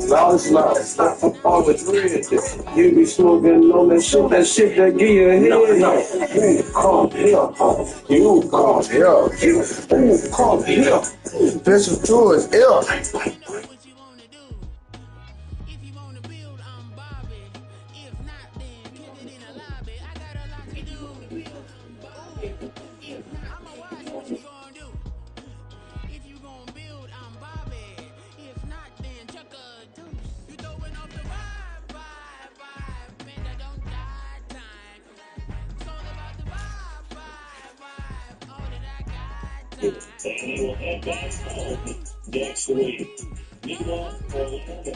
lost, lost. I'm always red. You be smoking on that shit that give you a head. No. You come here. You come here. You come here. Pistol two is ill. And he will head back home next week. Meanwhile, Orlando,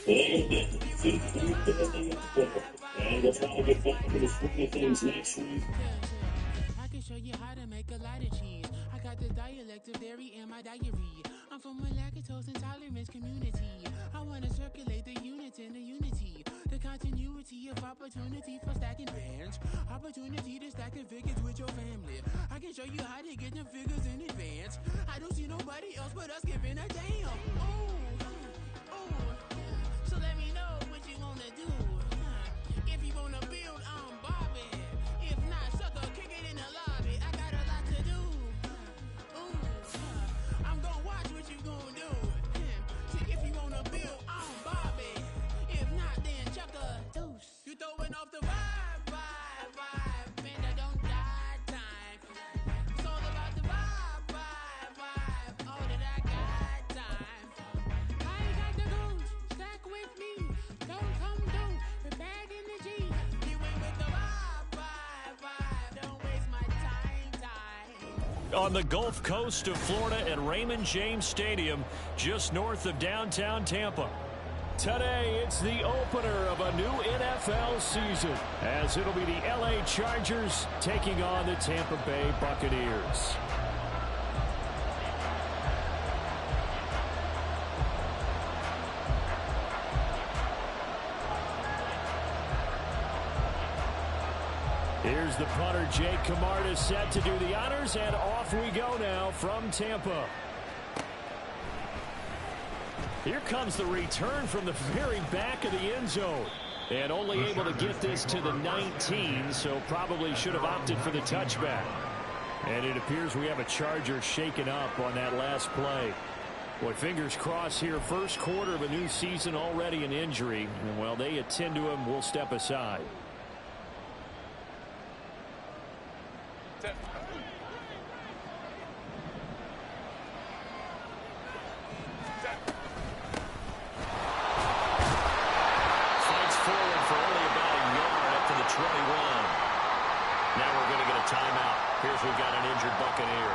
they get $50 and we'll try to get back to the swing of things next week. I can show you how to make a lot of cheese. I got the dialect of dairy in my diary. I'm from a lactose intolerance community. I want to circulate the units in the unity. The continuity of opportunity for stacking bands. Opportunity to stack the figures with your family. I can show you how to get them figures in advance. I don't see nobody else but us giving a damn. Ooh, so let me know what you want to do. If you want to build, I'm Bobby. If not, sucker, kick it in the lobby. I got a lot to do. Ooh, I'm gonna watch what you gonna do. See, if you wanna build, I'm Bobby. If not, then chuck a deuce. You throwing off the vibe. Man, that don't die time. It's all about the vibe. All that I got time. I ain't got the goons. Stack with me. Don't come through. We're back in the G. You ain't with the vibe. Don't waste my time. On the Gulf Coast of Florida at Raymond James Stadium, just north of downtown Tampa. Today, it's the opener of a new NFL season, as it'll be the LA Chargers taking on the Tampa Bay Buccaneers. Here's the punter, Jake Camarda, set to do the honors, and off we go now from Tampa. Here comes the return from the very back of the end zone. And only able to get this to the 19, so probably should have opted for the touchback. And it appears we have a Charger shaken up on that last play. Boy, fingers crossed here. First quarter of a new season, already an injury. And while they attend to him, we'll step aside. We've got an injured Buccaneer.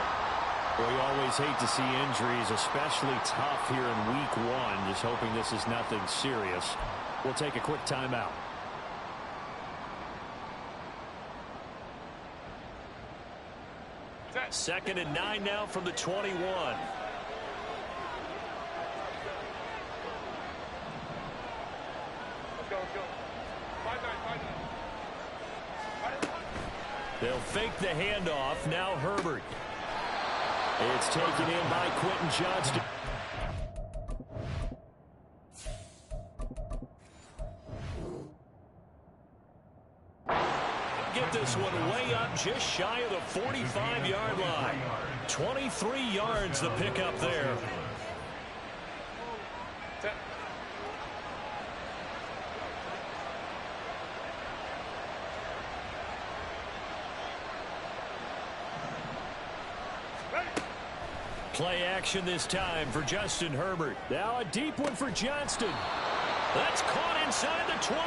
We always hate to see injuries, especially tough here in week one. Just hoping this is nothing serious. We'll take a quick timeout. Second and 9 now from the 21. Let's go. 5-9. They'll fake the handoff. Now Herbert. It's taken in by Quentin Johnston. Get this one way up, just shy of the 45-yard line. 23 yards the pickup there. Play action this time for Justin Herbert. Now a deep one for Johnston. That's caught inside the 20.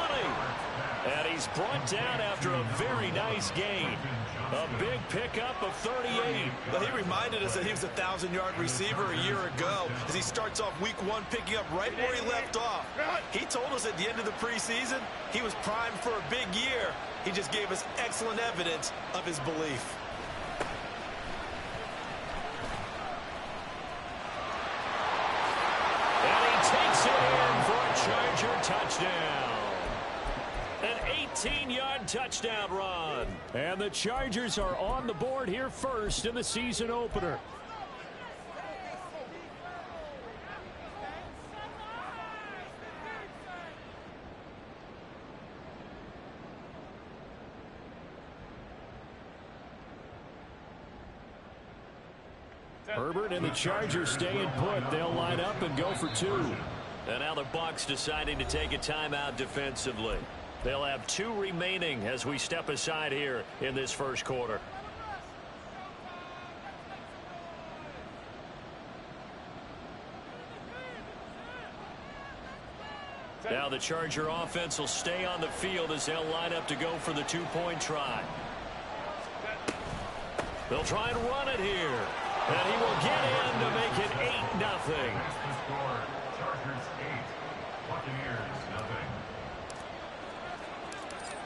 And he's brought down after a very nice gain. A big pickup of 38. Well, he reminded us that he was a 1,000-yard receiver a year ago as he starts off week one picking up right where he left off. He told us at the end of the preseason he was primed for a big year. He just gave us excellent evidence of his belief. Takes it in for a Charger touchdown. An 18-yard touchdown run. And the Chargers are on the board here first in the season opener. Herbert and the Chargers staying put. They'll line up and go for 2. And now the Bucs deciding to take a timeout defensively. They'll have 2 remaining as we step aside here in this first quarter. Now the Charger offense will stay on the field as they'll line up to go for the 2-point try. They'll try and run it here. And he will get in to make it 8-0.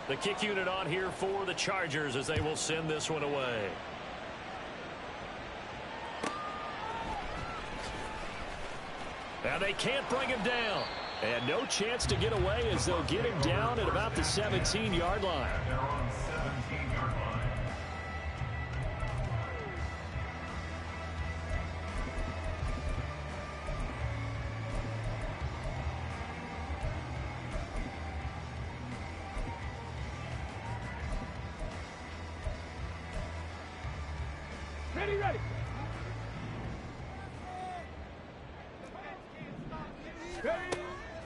The kick unit on here for the Chargers as they will send this one away. And they can't bring him down. And no chance to get away as they'll get him down at about the 17-yard line. Ready.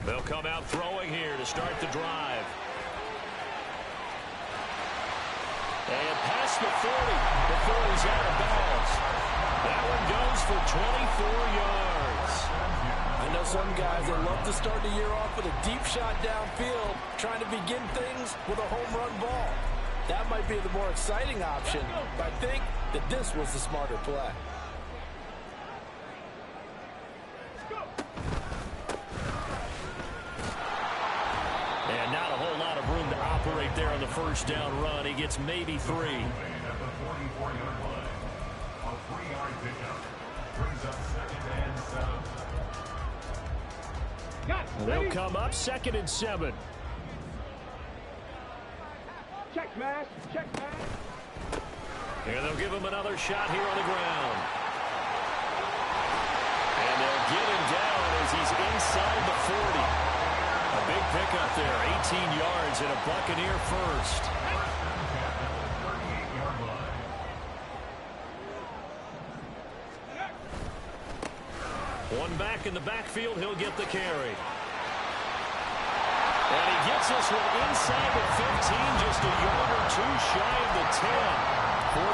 They'll come out throwing here to start the drive. And past the 40 before he's out of bounds. That one goes for 24 yards. I know some guys that love to start the year off with a deep shot downfield, trying to begin things with a home run ball. That might be the more exciting option, but I think that this was the smarter play. And not a whole lot of room to operate there on the first down run. He gets maybe 3. They'll come up 2nd and 7. Check, Mash. And they'll give him another shot here on the ground. And they'll get him down as he's inside the 40. A big pickup there, 18 yards and a Buccaneer first. One back in the backfield, he'll get the carry. And he gets this one inside the 15, just a yard or 2 shy of the 10. 47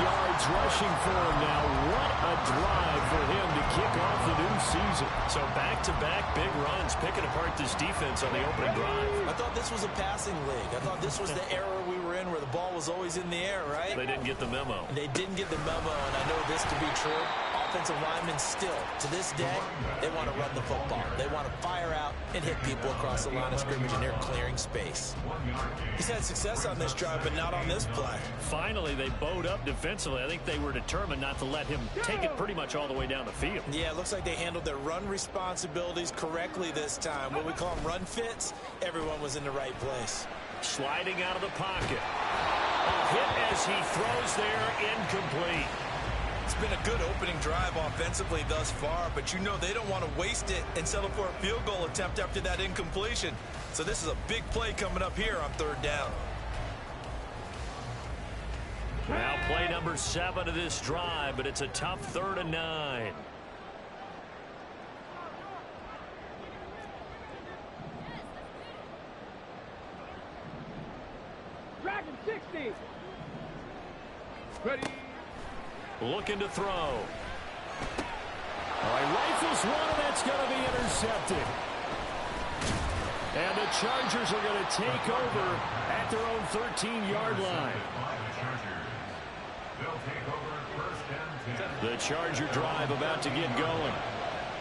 yards rushing for him now. What a drive for him to kick off the new season. So back-to-back big runs, picking apart this defense on the opening drive. I thought this was a passing league. I thought this was the era we were in where the ball was always in the air, right? They didn't get the memo. They didn't get the memo, and I know this to be true. Offensive linemen still, to this day, they want to run the football. They want to fire out and hit people across the line of scrimmage, and they're clearing space. He's had success on this drive, but not on this play. Finally, they bowed up defensively. I think they were determined not to let him take it pretty much all the way down the field. Yeah, it looks like they handled their run responsibilities correctly this time. What we call them run fits, everyone was in the right place. Sliding out of the pocket. A hit as he throws there, incomplete. It's been a good opening drive offensively thus far, but you know they don't want to waste it and settle for a field goal attempt after that incompletion. So this is a big play coming up here on 3rd down. Now play number 7 of this drive, but it's a tough 3rd and 9. Dragon 60. Ready. Looking to throw. All right, rifles one, and that's going to be intercepted. And the Chargers are going to take over at their own 13-yard line. The Charger drive about to get going.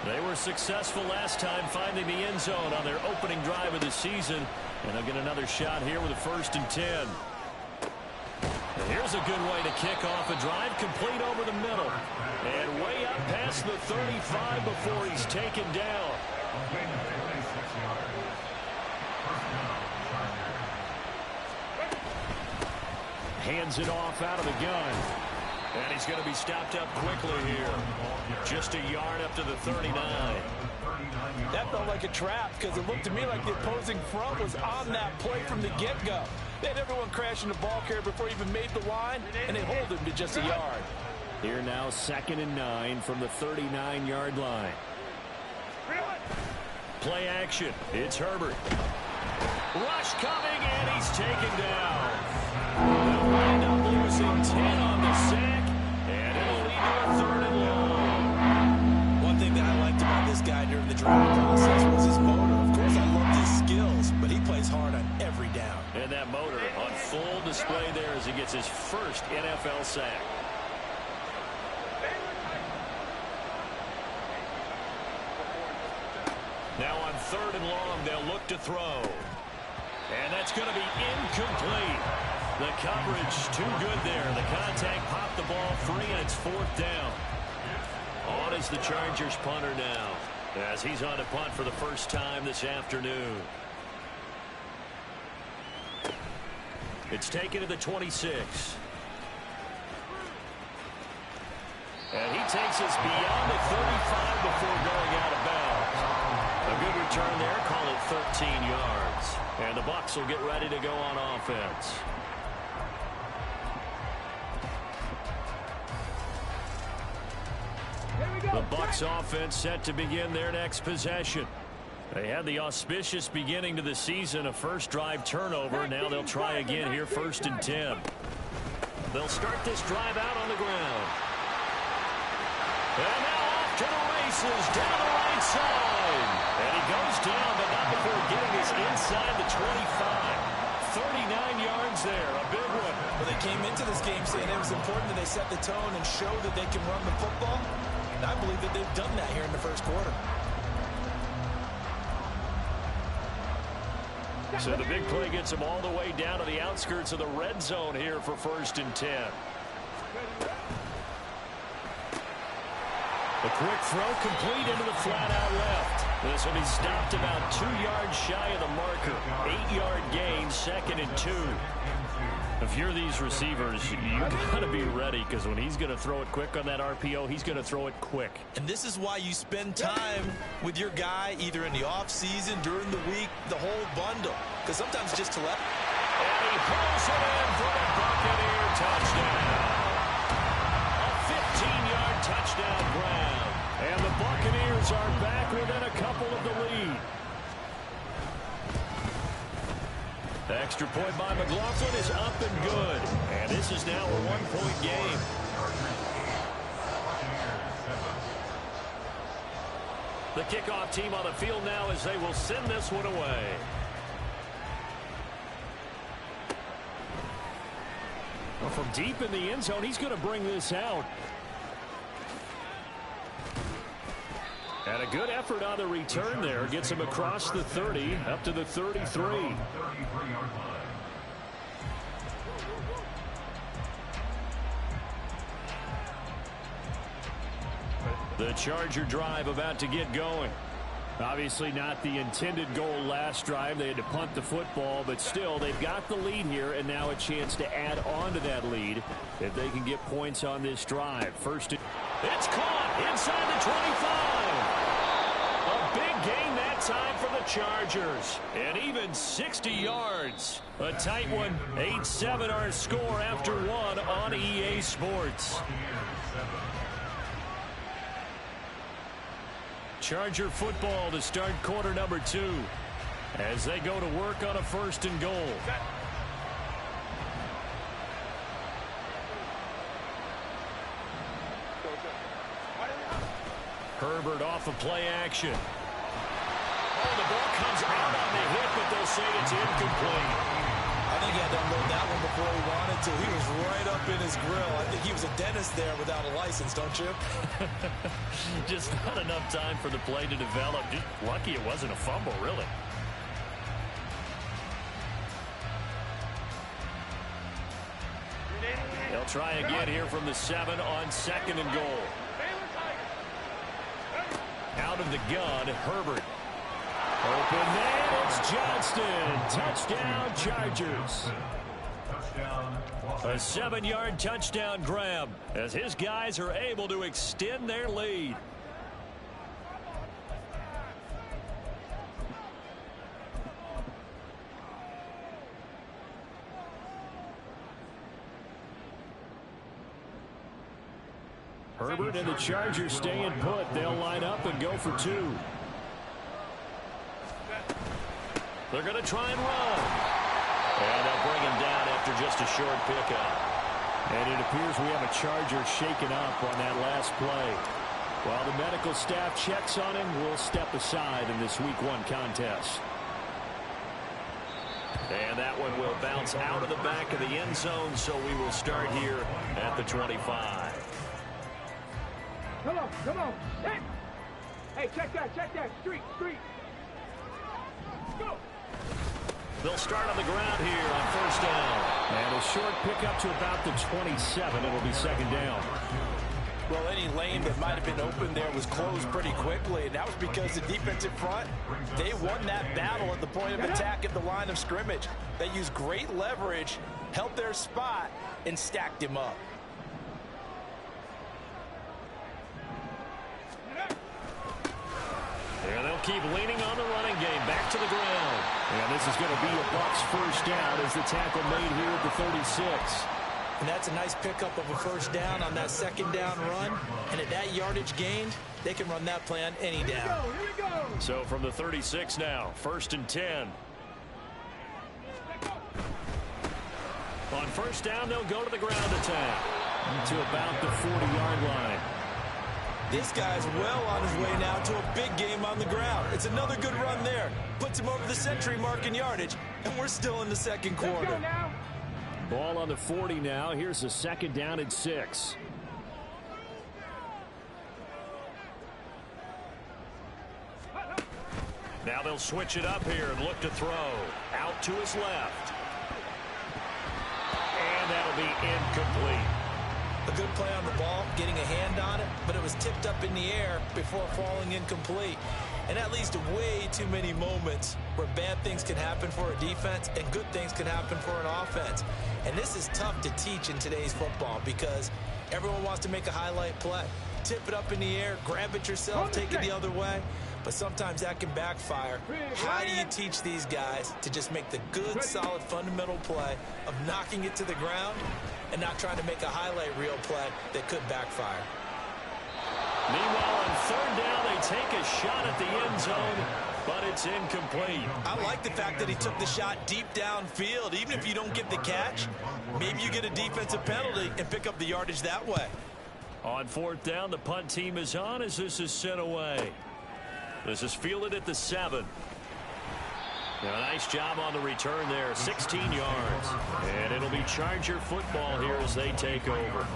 They were successful last time finding the end zone on their opening drive of the season. And they'll get another shot here with a 1st and 10. And here's a good way to kick off a drive, complete over the middle. And way up past the 35 before he's taken down. Hands it off out of the gun. And he's going to be stopped up quickly here. Just a yard up to the 39. That felt like a trap because it looked to me like the opposing front was on that play from the get-go. They had everyone crashing the ball carrier before he even made the line, and they hold him to just a yard. Here now 2nd and 9 from the 39-yard line. Play action. It's Herbert. Rush coming, and he's taken down. They'll wind up losing 10 on the sack, and it'll lead to a 3rd and long. One thing that I liked about this guy during the draft process was his motor. Of course, I loved his skills, but he plays hard on every down. And that motor on full display there as he gets his first NFL sack. Now on 3rd and long, they'll look to throw. And that's going to be incomplete. The coverage too good there. The contact popped the ball free, and it's 4th down. On is the Chargers punter now, as he's on to punt for the first time this afternoon. It's taken to the 26. And he takes us beyond the 35 before going out of bounds. A good return there, call it 13 yards. And the Bucs will get ready to go on offense. The Bucs offense set to begin their next possession. They had the auspicious beginning to the season, a first drive turnover. Now they'll try again here, 1st and 10. They'll start this drive out on the ground. And now off to the races, down the right side. And he goes down, but not before getting us inside the 25. 39 yards there, a big one. Well, they came into this game saying it was important that they set the tone and show that they can run the football. And I believe that they've done that here in the first quarter. So the big play gets them all the way down to the outskirts of the red zone here for 1st and 10. A quick throw complete into the flat out left. This will be stopped about 2 yards shy of the marker. 8-yard gain, 2nd and 2. If you're these receivers, you got to be ready, because when he's going to throw it quick on that RPO, he's going to throw it quick. And this is why you spend time with your guy either in the offseason, during the week, the whole bundle. Because sometimes just to let... And he pulls it in for a Buccaneer touchdown. A 15-yard touchdown grab. And the Buccaneers are back within a couple of the lead. The extra point by McLaughlin is up and good. And this is now a 1-point game. The kickoff team on the field now as they will send this one away. Well, from deep in the end zone, he's going to bring this out. And a good effort on the return there. Gets him across the 30, up to the 33. The Charger drive about to get going. Obviously not the intended goal last drive. They had to punt the football, but still, they've got the lead here, and now a chance to add on to that lead if they can get points on this drive. First, it's caught inside the 25. A big gain that time for the Chargers, and even 60 yards. A tight one, 8-7 our score after one on EA Sports. Charger football to start quarter number 2 as they go to work on a 1st and goal. Herbert off of play action. Oh, the ball comes out on the hit, but they'll say it's incomplete. I think he had to unload that one before he wanted to. He was right up in his grill. I think he was a dentist there without a license, don't you? Just not enough time for the play to develop. Just lucky it wasn't a fumble, really. They'll try again here from the 7 on 2nd and goal. Out of the gun, Herbert. Open man, it's Johnston. Touchdown, Chargers. A 7-yard touchdown grab as his guys are able to extend their lead. Herbert and the Chargers staying put. They'll line up and go for 2. They're going to try and run. And they'll bring him down after just a short pickup. And it appears we have a Charger shaken up on that last play. While the medical staff checks on him, we'll step aside in this Week 1 contest. And that one will bounce out of the back of the end zone, so we will start here at the 25. Come on, come on. Hey, check that. Street. Go. They'll start on the ground here on first down. And a short pickup to about the 27. It'll be second down. Well, any lane that might have been open there was closed pretty quickly, and that was because the defensive front, they won that battle at the point of attack at the line of scrimmage. They used great leverage, held their spot, and stacked him up. And they'll keep leaning on the running game. Back to the ground. And this is going to be a Bucs first down as the tackle made here at the 36. And that's a nice pickup of a first down on that second down run. And at that yardage gained, they can run that play on any down. Here we go. So from the 36 now, 1st and 10. On first down, they'll go to the ground attack to about the 40-yard line. This guy's well on his way now to a big game on the ground. It's another good run there. Puts him over the century mark in yardage, and we're still in the second quarter. Let's go now. Ball on the 40 now. Here's a second down and 6. Now they'll switch it up here and look to throw. Out to his left. And that'll be incomplete. A good play on the ball, getting a hand on it, but it was tipped up in the air before falling incomplete. And that leads to way too many moments where bad things can happen for a defense and good things can happen for an offense. And this is tough to teach in today's football because everyone wants to make a highlight play. Tip it up in the air, grab it yourself, take it the other way. But sometimes that can backfire. How do you teach these guys to just make the good, solid, fundamental play of knocking it to the ground and not trying to make a highlight reel play that could backfire? Meanwhile, on third down, they take a shot at the end zone, but it's incomplete. I like the fact that he took the shot deep downfield. Even if you don't get the catch, maybe you get a defensive penalty and pick up the yardage that way. On fourth down, the punt team is on as this is sent away. This is fielded at the 7. Now, a nice job on the return there, 16 yards. And it'll be Charger football here as they take over.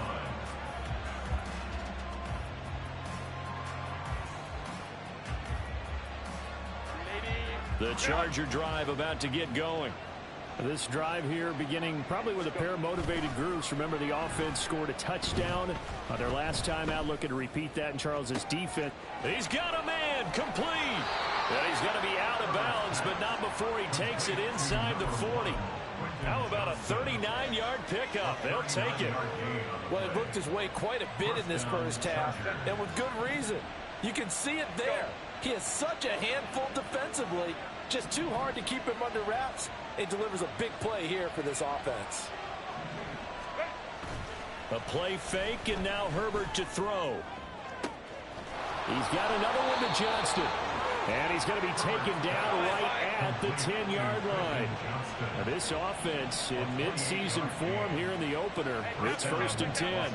The Charger drive about to get going. This drive here beginning probably with a pair of motivated groups. Remember, the offense scored a touchdown their last time out. Looking to repeat that in Charles's defense. He's got a man complete. And he's going to be out of bounds, but not before he takes it inside the 40. How about a 39-yard pickup? They'll take it. Well, it worked his way quite a bit in this first half, and with good reason. You can see it there. He is such a handful defensively. Just too hard to keep him under wraps. It delivers a big play here for this offense. A play fake, and now Herbert to throw. He's got another one to Johnston. And he's going to be taken down right at the 10-yard line. Now this offense in midseason form here in the opener. It's 1st and 10.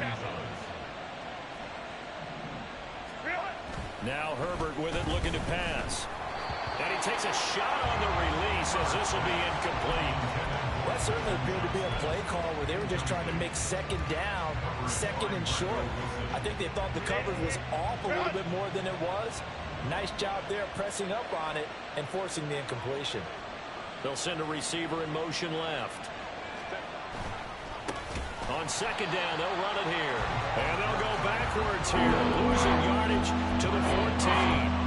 Now Herbert with it, looking to pass. And he takes a shot on the release as this will be incomplete. That certainly appeared to be a play call where they were just trying to make second down, second and short. I think they thought the coverage was off a little bit more than it was. Nice job there pressing up on it and forcing the incompletion. They'll send a receiver in motion left. On second down, they'll run it here. And they'll go backwards here, losing yardage to the 14.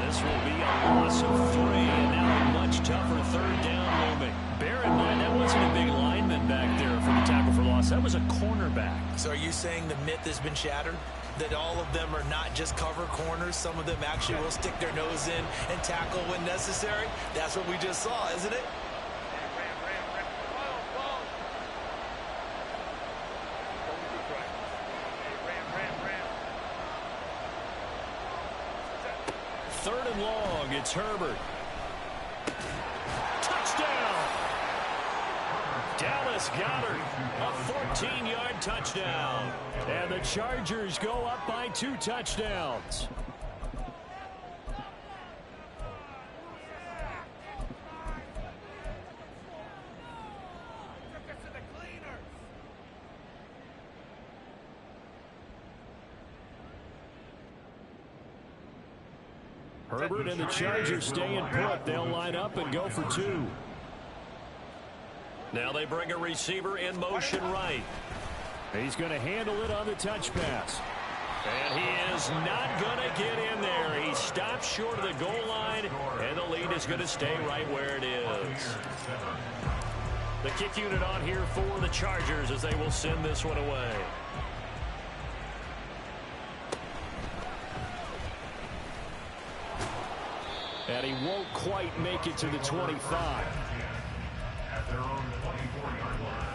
This will be a loss of 3, and now a much tougher third down looming. Bear in mind, that wasn't a big lineman back there for the tackle for loss. That was a cornerback. So are you saying the myth has been shattered? That all of them are not just cover corners? Some of them actually will stick their nose in and tackle when necessary? That's what we just saw, isn't it? and long. It's Herbert. Touchdown! Dallas Goedert, a 14-yard touchdown. And the Chargers go up by 2 touchdowns. Herbert and the Chargers staying put. They'll line up and go for 2. Now they bring a receiver in motion right. He's going to handle it on the touch pass. And he is not going to get in there. He stops short of the goal line, and the lead is going to stay right where it is. The kick unit on here for the Chargers as they will send this one away. And he won't quite make it to the 25. At their own 24-yard line.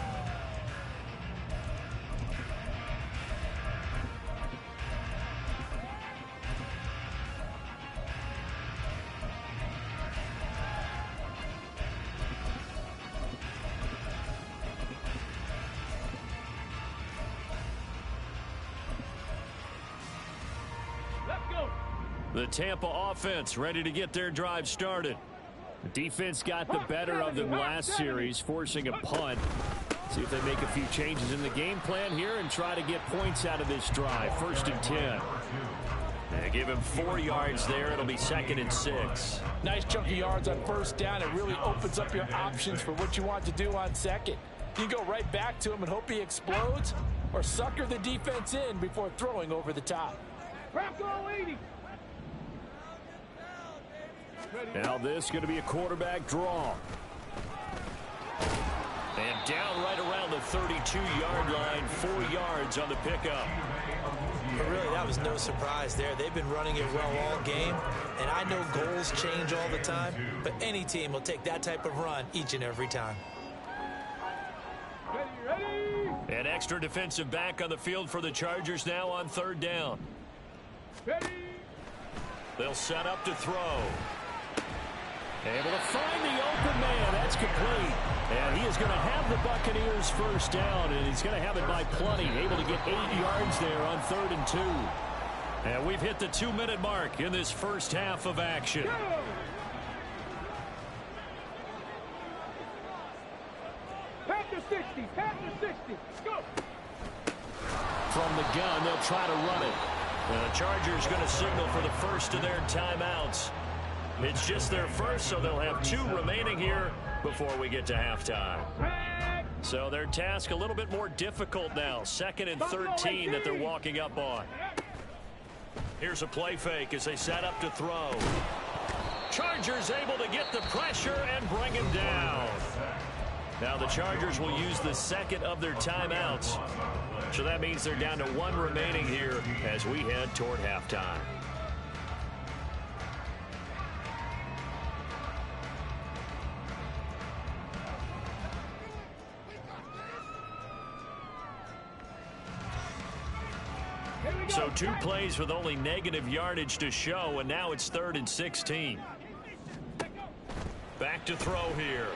The Tampa offense ready to get their drive started. The defense got the better of them last series, forcing a punt. See if they make a few changes in the game plan here and try to get points out of this drive. 1st and 10. They give him 4 yards there. It'll be 2nd and 6. Nice chunk of yards on 1st down. It really opens up your options for what you want to do on 2nd. You go right back to him and hope he explodes, or sucker the defense in before throwing over the top. Now this is going to be a quarterback draw. And down right around the 32-yard line, 4 yards on the pickup. But really, that was no surprise there. They've been running it well all game, and I know goals change all the time, but any team will take that type of run each and every time. An extra defensive back on the field for the Chargers now on 3rd down. They'll set up to throw. Able to find the open man. That's complete. And he is going to have the Buccaneers 1st down, and he's going to have it by plenty. Able to get 8 yards there on 3rd and 2. And we've hit the 2-minute mark in this first half of action. Pass to 60. Pass to 60. Go. From the gun, they'll try to run it. And the Chargers going to signal for the first of their timeouts. It's just their first, so they'll have 2 remaining here before we get to halftime. So their task a little bit more difficult now. 2nd and 13 that they're walking up on. Here's a play fake as they set up to throw. Chargers able to get the pressure and bring him down. Now the Chargers will use the 2nd of their timeouts. So that means they're down to 1 remaining here as we head toward halftime. So 2 plays with only negative yardage to show, and now it's 3rd and 16. Back to throw here.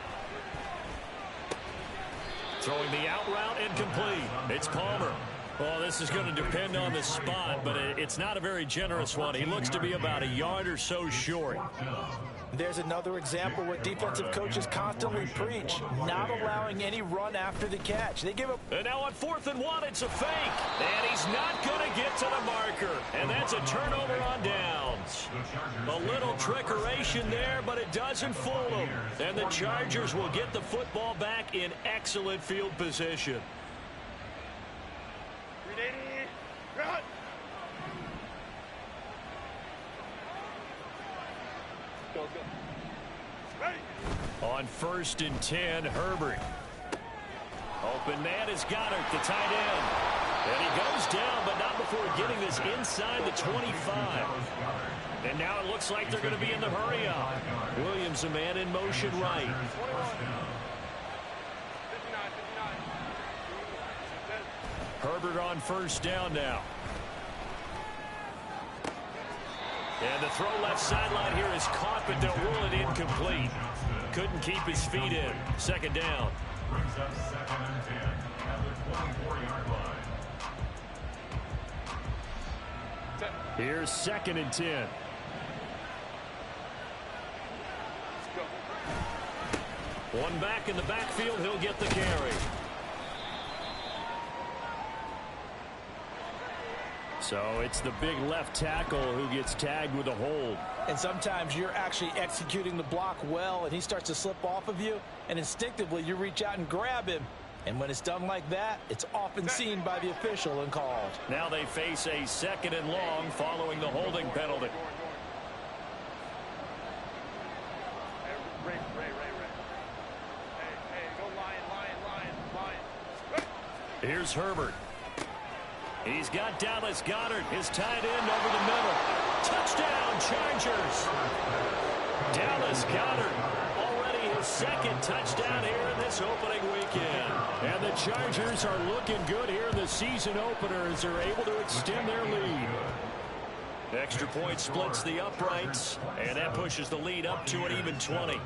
Throwing the out route incomplete. It's Palmer. Well, this is going to depend on the spot, but it's not a very generous one. He looks to be about a yard or so short. There's another example where defensive coaches constantly preach, not allowing any run after the catch. They give up. And now on 4th and 1, it's a fake. And he's not going to get to the marker. And that's a turnover on downs. A little trickeration there, but it doesn't fool them. And the Chargers will get the football back in excellent field position. On 1st and 10, Herbert. Open man is Goedert, the tight end. And he goes down, but not before getting this inside the 25. And now it looks like they're going to be in the hurry up. Williams, a man in motion right. Herbert on 1st down now. And the throw left sideline here is caught, but they'll rule it incomplete. Couldn't keep his feet in. Second down. Brings up 2nd and 10 at the 24-yard line. Here's 2nd and 10. One back in the backfield. He'll get the carry. So it's the big left tackle who gets tagged with a hold. And sometimes you're actually executing the block well, and he starts to slip off of you, and instinctively you reach out and grab him. And when it's done like that, it's often seen by the official and called. Now they face a 2nd and long following the holding penalty. Here's Herbert. He's got Dallas Goedert, his tight end, over the middle. Touchdown, Chargers. Dallas Goedert, already his 2nd touchdown here in this opening weekend. And the Chargers are looking good here in the season opener as they're able to extend their lead. Extra point splits the uprights, and that pushes the lead up to an even 20.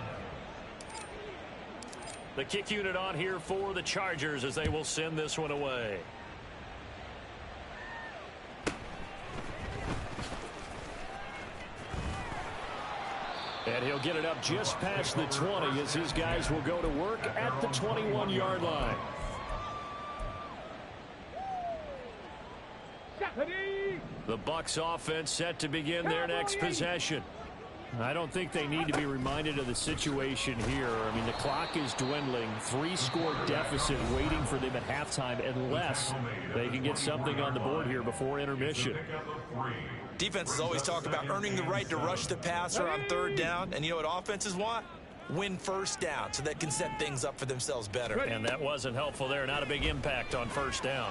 The kick unit on here for the Chargers as they will send this one away. And he'll get it up just past the 20 as his guys will go to work at the 21-yard line. The Bucs offense set to begin their next possession. I don't think they need to be reminded of the situation here. I mean, the clock is dwindling. 3-score deficit waiting for them at halftime unless they can get something on the board here before intermission. Defenses always talk about earning the right to rush the passer on 3rd down. And you know what offenses want? Win 1st down so they can set things up for themselves better. And that wasn't helpful there. Not a big impact on 1st down.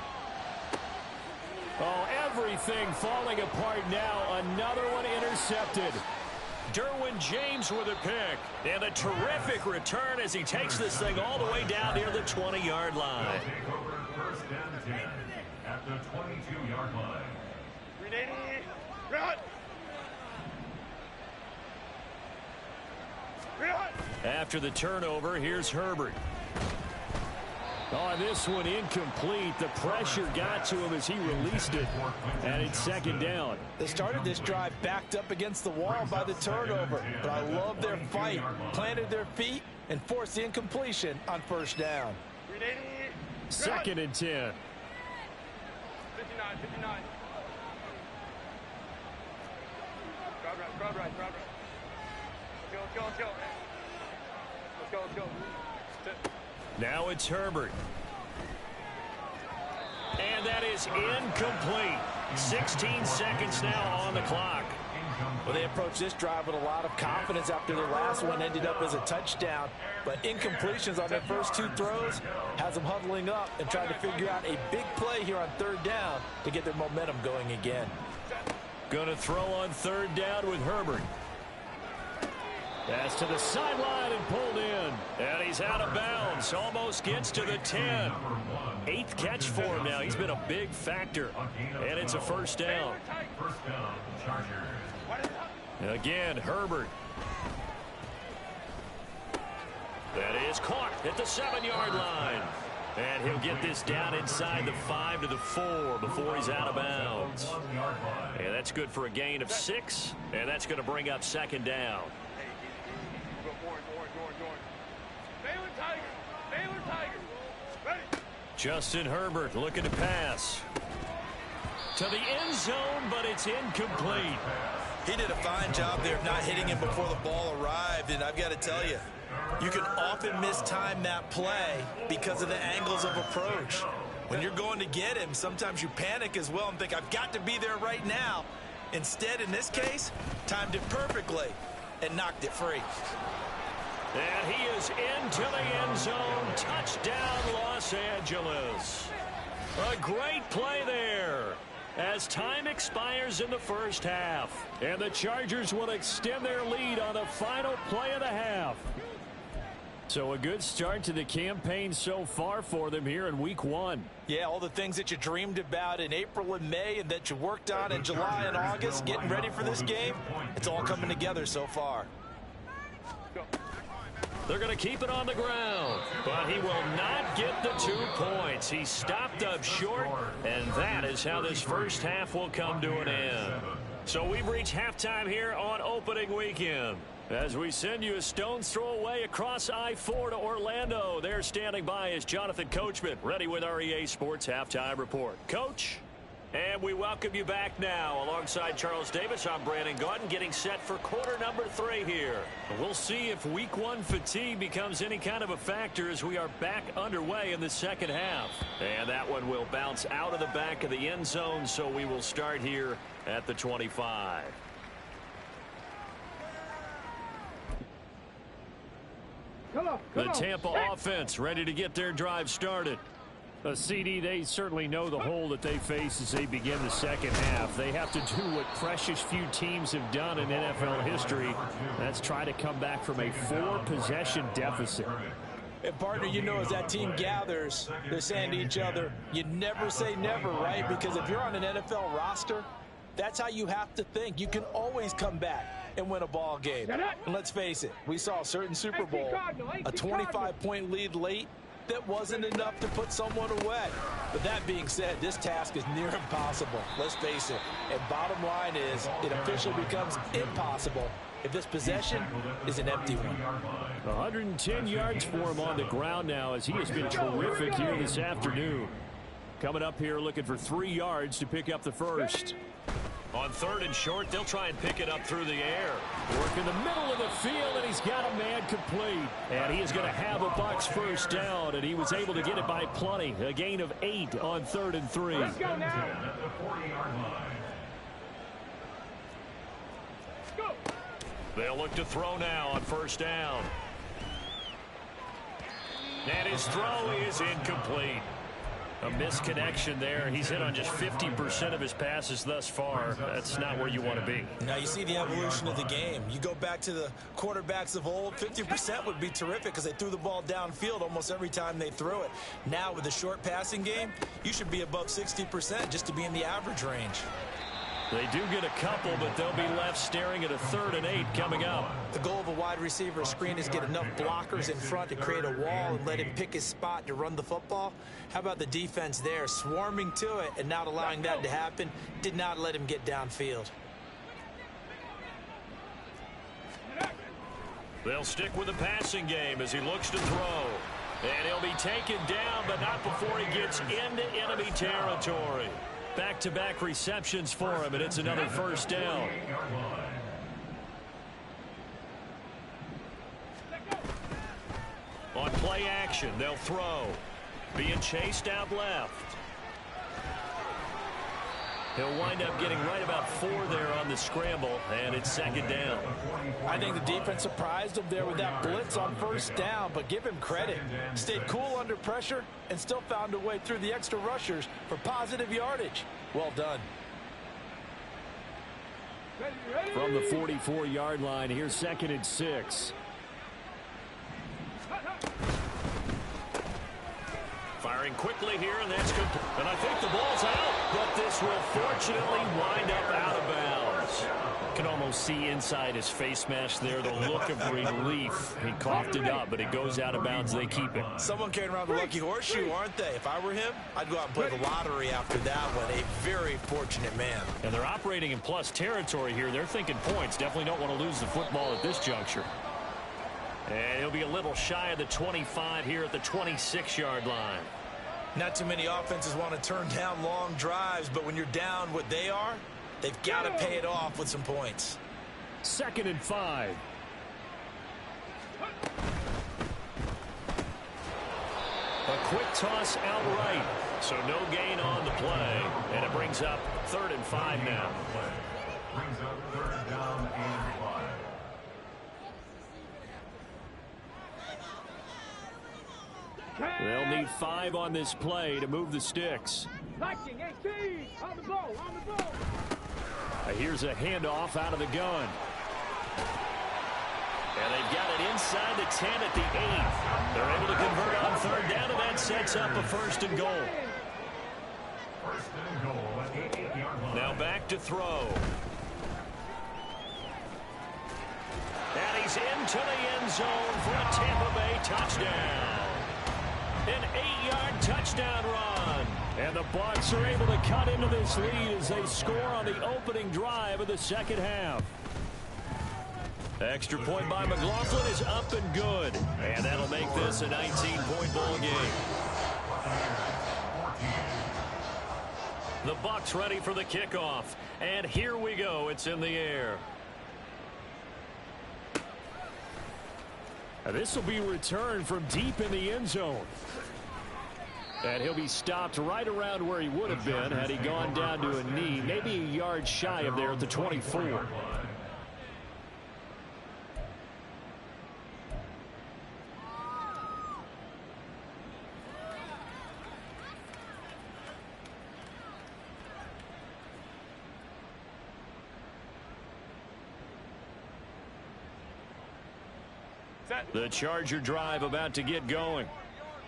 Oh, everything falling apart now. Another one intercepted. Derwin James with a pick. And a terrific return as he takes this thing all the way down near the 20-yard line. Take over 1st and 10 at the 22-yard line. After the turnover, here's Herbert. Oh, this one incomplete. The pressure got to him as he released it. And it's 2nd down. They started this drive backed up against the wall by the turnover. But I love their fight. Planted their feet and forced the incompletion on 1st down. 2nd and 10. 59. Crowd right. Let's go. Now it's Herbert. And that is incomplete. 16 seconds now on the clock. Well, they approached this drive with a lot of confidence after their last one ended up as a touchdown. But incompletions on their first 2 throws has them huddling up and trying to figure out a big play here on 3rd down to get their momentum going again. Going to throw on 3rd down with Herbert. Pass to the sideline and pulled in. And he's out of bounds. Almost gets to the 10. 8th catch for him now. He's been a big factor. And it's a 1st down. 1st down, Chargers. Again, Herbert. That is caught at the 7-yard line. And he'll get this down inside the 5 to the 4 before he's out of bounds. And that's good for a gain of 6. And that's going to bring up 2nd down. Baylor Tigers. Ready. Justin Herbert looking to pass. To the end zone, but it's incomplete. He did a fine job there of not hitting him before the ball arrived. And I've got to tell you, you can often mistime that play because of the angles of approach. When you're going to get him, sometimes you panic as well and think, I've got to be there right now. Instead, in this case, timed it perfectly and knocked it free. And he is into the end zone. Touchdown, Los Angeles. A great play there as time expires in the 1st half. And the Chargers will extend their lead on the final play of the half. So a good start to the campaign so far for them here in week 1. Yeah, all the things that you dreamed about in April and May and that you worked on in July and August, getting ready for this game, it's all coming together so far. They're going to keep it on the ground, but he will not get the 2 points. He stopped up short, and that is how this first half will come to an end. So we've reached halftime here on opening weekend. As we send you a stone's throw away across I-4 to Orlando. There standing by is Jonathan Coachman, ready with our EA Sports Halftime Report. Coach? And we welcome you back now. Alongside Charles Davis, I'm Brandon Gaudin, getting set for quarter number 3 here. We'll see if week 1 fatigue becomes any kind of a factor as we are back underway in the second half. And that one will bounce out of the back of the end zone, so we will start here at the 25. The Tampa offense ready to get their drive started. CD, they certainly know the hole that they face as they begin the second half. They have to do what precious few teams have done in NFL history. That's try to come back from a 4-possession deficit. And partner, you know, as that team gathers, they're saying to each other, you never say never, right? Because if you're on an NFL roster, that's how you have to think. You can always come back and win a ball game. And let's face it, we saw a certain Super Bowl, a 25-point lead late, that wasn't enough to put someone away. But that being said, this task is near impossible. Let's face it. And bottom line is, it officially becomes impossible if this possession is an empty one. 110 yards for him on the ground now as he has been terrific here this afternoon. Coming up here looking for 3 yards to pick up the first. On 3rd and short, they'll try and pick it up through the air. Work in the middle of the field, and he's got a man complete. And he is going to have a Bucs first down, and he was able to get it by plenty. A gain of 8 on 3rd and 3. Let's go now. Go. They'll look to throw now on 1st down. And his throw is incomplete. A misconnection there. He's hit on just 50% of his passes thus far. That's not where you want to be. Now you see the evolution of the game. You go back to the quarterbacks of old, 50% would be terrific because they threw the ball downfield almost every time they threw it. Now with the short passing game, you should be above 60% just to be in the average range. They do get a couple, but they'll be left staring at a 3rd and 8 coming up. The goal of a wide receiver screen is get enough blockers in front to create a wall and let him pick his spot to run the football. How about the defense there, swarming to it and not allowing that to happen? Did not let him get downfield. They'll stick with the passing game as he looks to throw. And he'll be taken down, but not before he gets into enemy territory. Back-to-back receptions for him, and it's another 1st down. On play action, they'll throw. Being chased out left. He'll wind up getting right about 4 there on the scramble, and it's 2nd down. I think the defense surprised him there with that blitz on 1st down, but give him credit. Stayed cool under pressure and still found a way through the extra rushers for positive yardage. Well done. From the 44-yard line, here's 2nd and 6. Firing quickly here, and that's good. And I think the ball's out, but this will fortunately wind up out of bounds. Can almost see inside his face mask there the look of relief. He coughed it up, but it goes out of bounds. They keep it. Someone carrying around the lucky horseshoe, aren't they? If I were him, I'd go out and play the lottery after that one. A very fortunate man. And they're operating in plus territory here. They're thinking points. Definitely don't want to lose the football at this juncture. And he'll be a little shy of the 25 here at the 26-yard line. Not too many offenses want to turn down long drives, but when you're down what they are, they've got to pay it off with some points. 2nd and 5. A quick toss outright, so no gain on the play. And it brings up 3rd and 5 now. Brings up 3rd down and 5. They'll need 5 on this play to move the sticks. Liking 18. On the ball, on the ball. Here's a handoff out of the gun. And they've got it inside the 10 at the 8. They're able to convert on third down, and that sets up a 1st and goal. Now back to throw. And he's into the end zone for a Tampa Bay touchdown. An 8-yard touchdown run. And the Bucs are able to cut into this lead as they score on the opening drive of the second half. Extra point by McLaughlin is up and good. And that'll make this a 19-point ball game. The Bucs ready for the kickoff. And here we go. It's in the air. This will be returned from deep in the end zone. And he'll be stopped right around where he would have been had he gone down to a knee, maybe a yard shy of there at the 24. The Charger drive about to get going.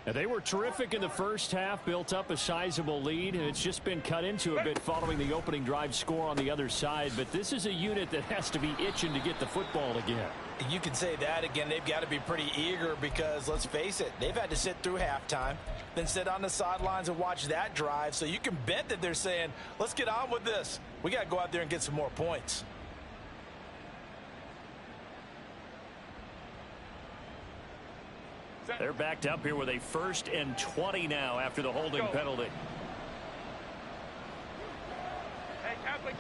And they were terrific in the first half, built up a sizable lead, and it's just been cut into a bit following the opening drive score on the other side. But this is a unit that has to be itching to get the football again. You can say that again. They've got to be pretty eager because, let's face it, they've had to sit through halftime, then sit on the sidelines and watch that drive. So you can bet that they're saying, let's get on with this. We got to go out there and get some more points. They're backed up here with a 1st and 20 now after the holding penalty. Hey, Catholic.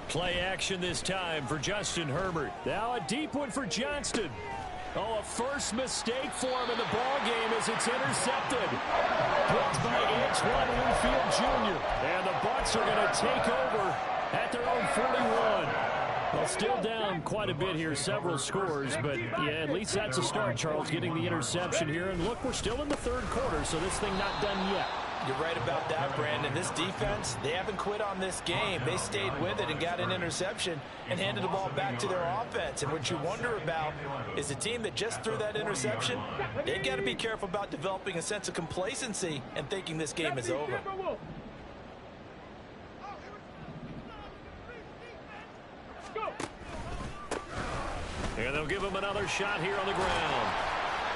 Play action this time for Justin Herbert. Now a deep one for Johnston. Oh, a first mistake for him in the ball game as it's intercepted. Picked by Antoine Winfield Jr. And the Bucs are going to take over at their own 41. Well, still down quite a bit here, several scores, but yeah, at least that's a start, Charles, getting the interception here. And look, we're still in the third quarter, so this thing not done yet. You're right about that, Brandon. This defense, they haven't quit on this game. They stayed with it and got an interception and handed the ball back to their offense. And what you wonder about is a team that just threw that interception, they've got to be careful about developing a sense of complacency and thinking this game is over. And they'll give him another shot here on the ground.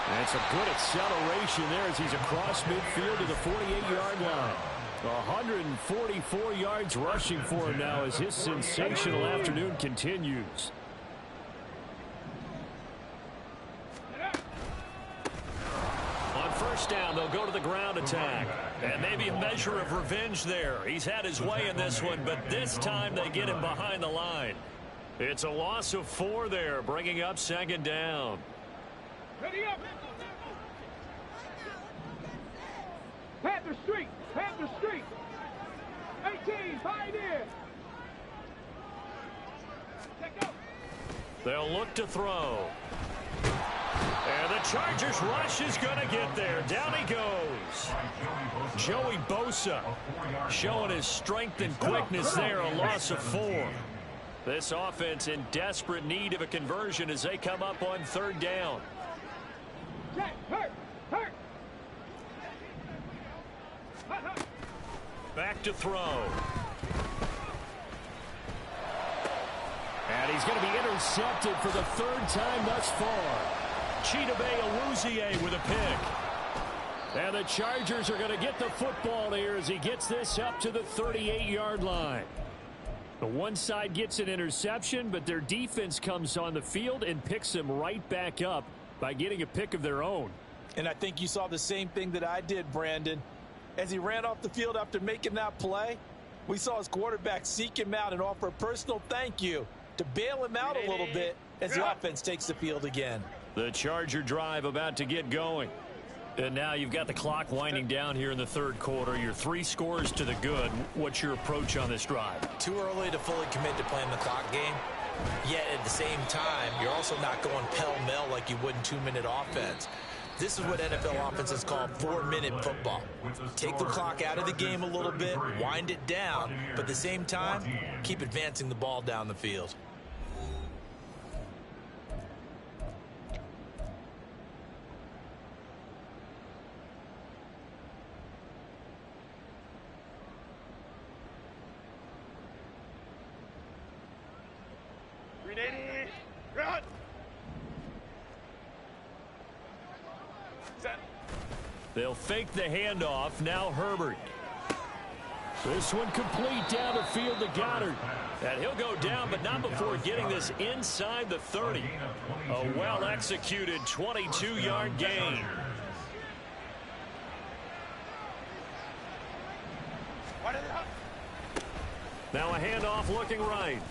And it's a good acceleration there as he's across midfield to the 48-yard line. 144 yards rushing for him now as his sensational afternoon continues. On first down, they'll go to the ground attack. And maybe a measure of revenge there. He's had his way in this one, but this time they get him behind the line. It's a loss of 4 there, bringing up 2nd down. Ready up. Panther Street. 18, Pioneer. Check out. They'll look to throw. And the Chargers rush is going to get there. Down he goes. Joey Bosa showing his strength and quickness there, a loss of 4. This offense in desperate need of a conversion as they come up on 3rd down. Hurt. Back to throw. And he's going to be intercepted for the 3rd time thus far. Chidobe Awuzie with a pick. And the Chargers are going to get the football here as he gets this up to the 38-yard line. The one side gets an interception, but their defense comes on the field and picks them right back up by getting a pick of their own. And I think you saw the same thing that I did, Brandon. As he ran off the field after making that play, we saw his quarterback seek him out and offer a personal thank you to bail him out a little bit as the offense takes the field again. The Charger drive about to get going. And now you've got the clock winding down here in the 3rd quarter. You're 3 scores to the good. What's your approach on this drive? Too early to fully commit to playing the clock game. Yet at the same time, you're also not going pell-mell like you would in 2-minute offense. This is what NFL offenses call 4-minute football. Take the clock out of the game a little bit, wind it down, but at the same time, keep advancing the ball down the field. They'll fake the handoff. Now Herbert. This one complete down the field to Goddard. And he'll go down, but not before getting this inside the 30. A well-executed 22-yard gain. Now a handoff looking right.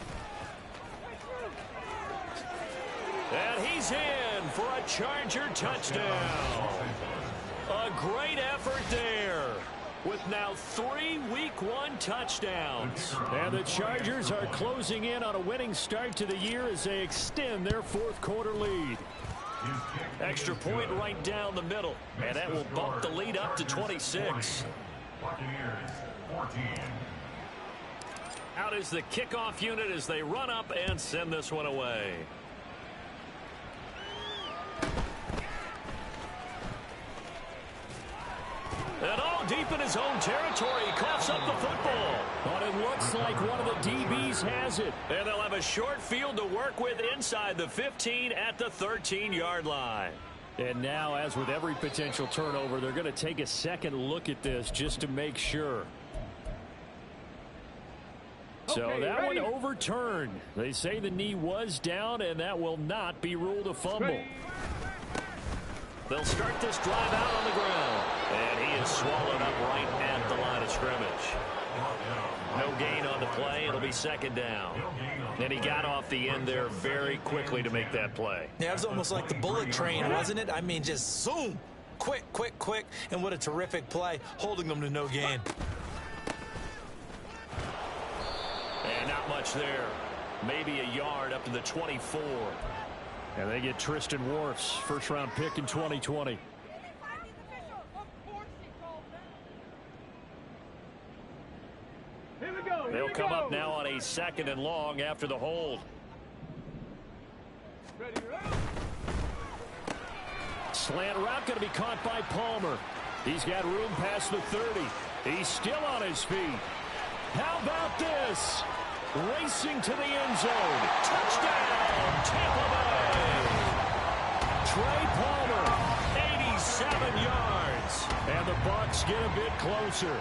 And he's in for a Charger touchdown. A great effort there with now 3 Week 1 touchdowns. And the Chargers are closing in on a winning start to the year as they extend their fourth quarter lead. Extra point right down the middle, and that will bump the lead up to 26. Out is the kickoff unit as they run up and send this one away. And all deep in his own territory, he coughs up the football. But it looks like one of the DBs has it. And they'll have a short field to work with inside the 15 at the 13-yard line. And now, as with every potential turnover, they're going to take a second look at this just to make sure. So that one overturned. They say the knee was down, and that will not be ruled a fumble. They'll start this drive out on the ground. And he is swallowed up right at the line of scrimmage. No gain on the play. It'll be second down. And he got off the end there very quickly to make that play. Yeah, it was almost like the bullet train, wasn't it? I mean, just zoom. Quick, quick, quick. And what a terrific play, holding them to no gain. And not much there. Maybe a yard up to the 24. And they get Tristan Wirfs, first-round pick in 2020. They'll come up now on a second and long after the hold. Slant route going to be caught by Palmer. He's got room past the 30. He's still on his feet. How about this? Racing to the end zone. Touchdown, Tampa Bay. Trey Palmer, 87 yards. And the Bucs get a bit closer.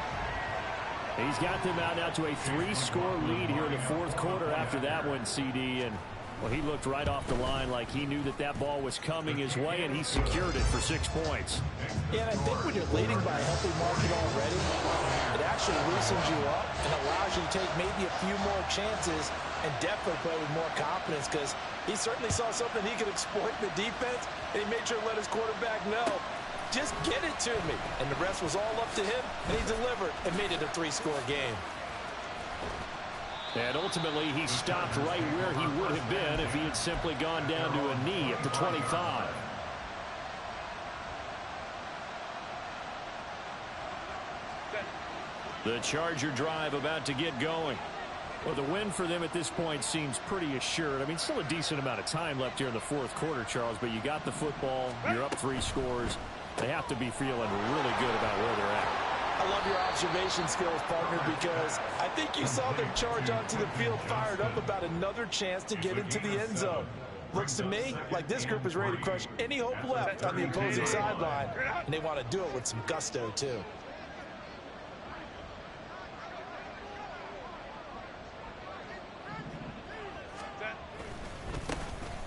He's got them out now to a 3-score lead here in the fourth quarter after that one, CD. And, well, he looked right off the line like he knew that that ball was coming his way, and he secured it for 6 points. Yeah, and I think when you're leading by a healthy margin already, it actually loosens you up and allows you to take maybe a few more chances and definitely play with more confidence, because he certainly saw something he could exploit in the defense, and he made sure to let his quarterback know, just get it to me. And the rest was all up to him, and he delivered and made it a 3-score game. And ultimately, he stopped right where he would have been if he had simply gone down to a knee at the 25. The Charger drive about to get going. Well, the win for them at this point seems pretty assured. I mean, still a decent amount of time left here in the fourth quarter, Charles, but you got the football, you're up 3 scores. They have to be feeling really good about where they're at. I love your observation skills, partner, because I think you saw them charge onto the field fired up about another chance to get into the end zone. Looks to me like this group is ready to crush any hope left on the opposing sideline, and they want to do it with some gusto, too.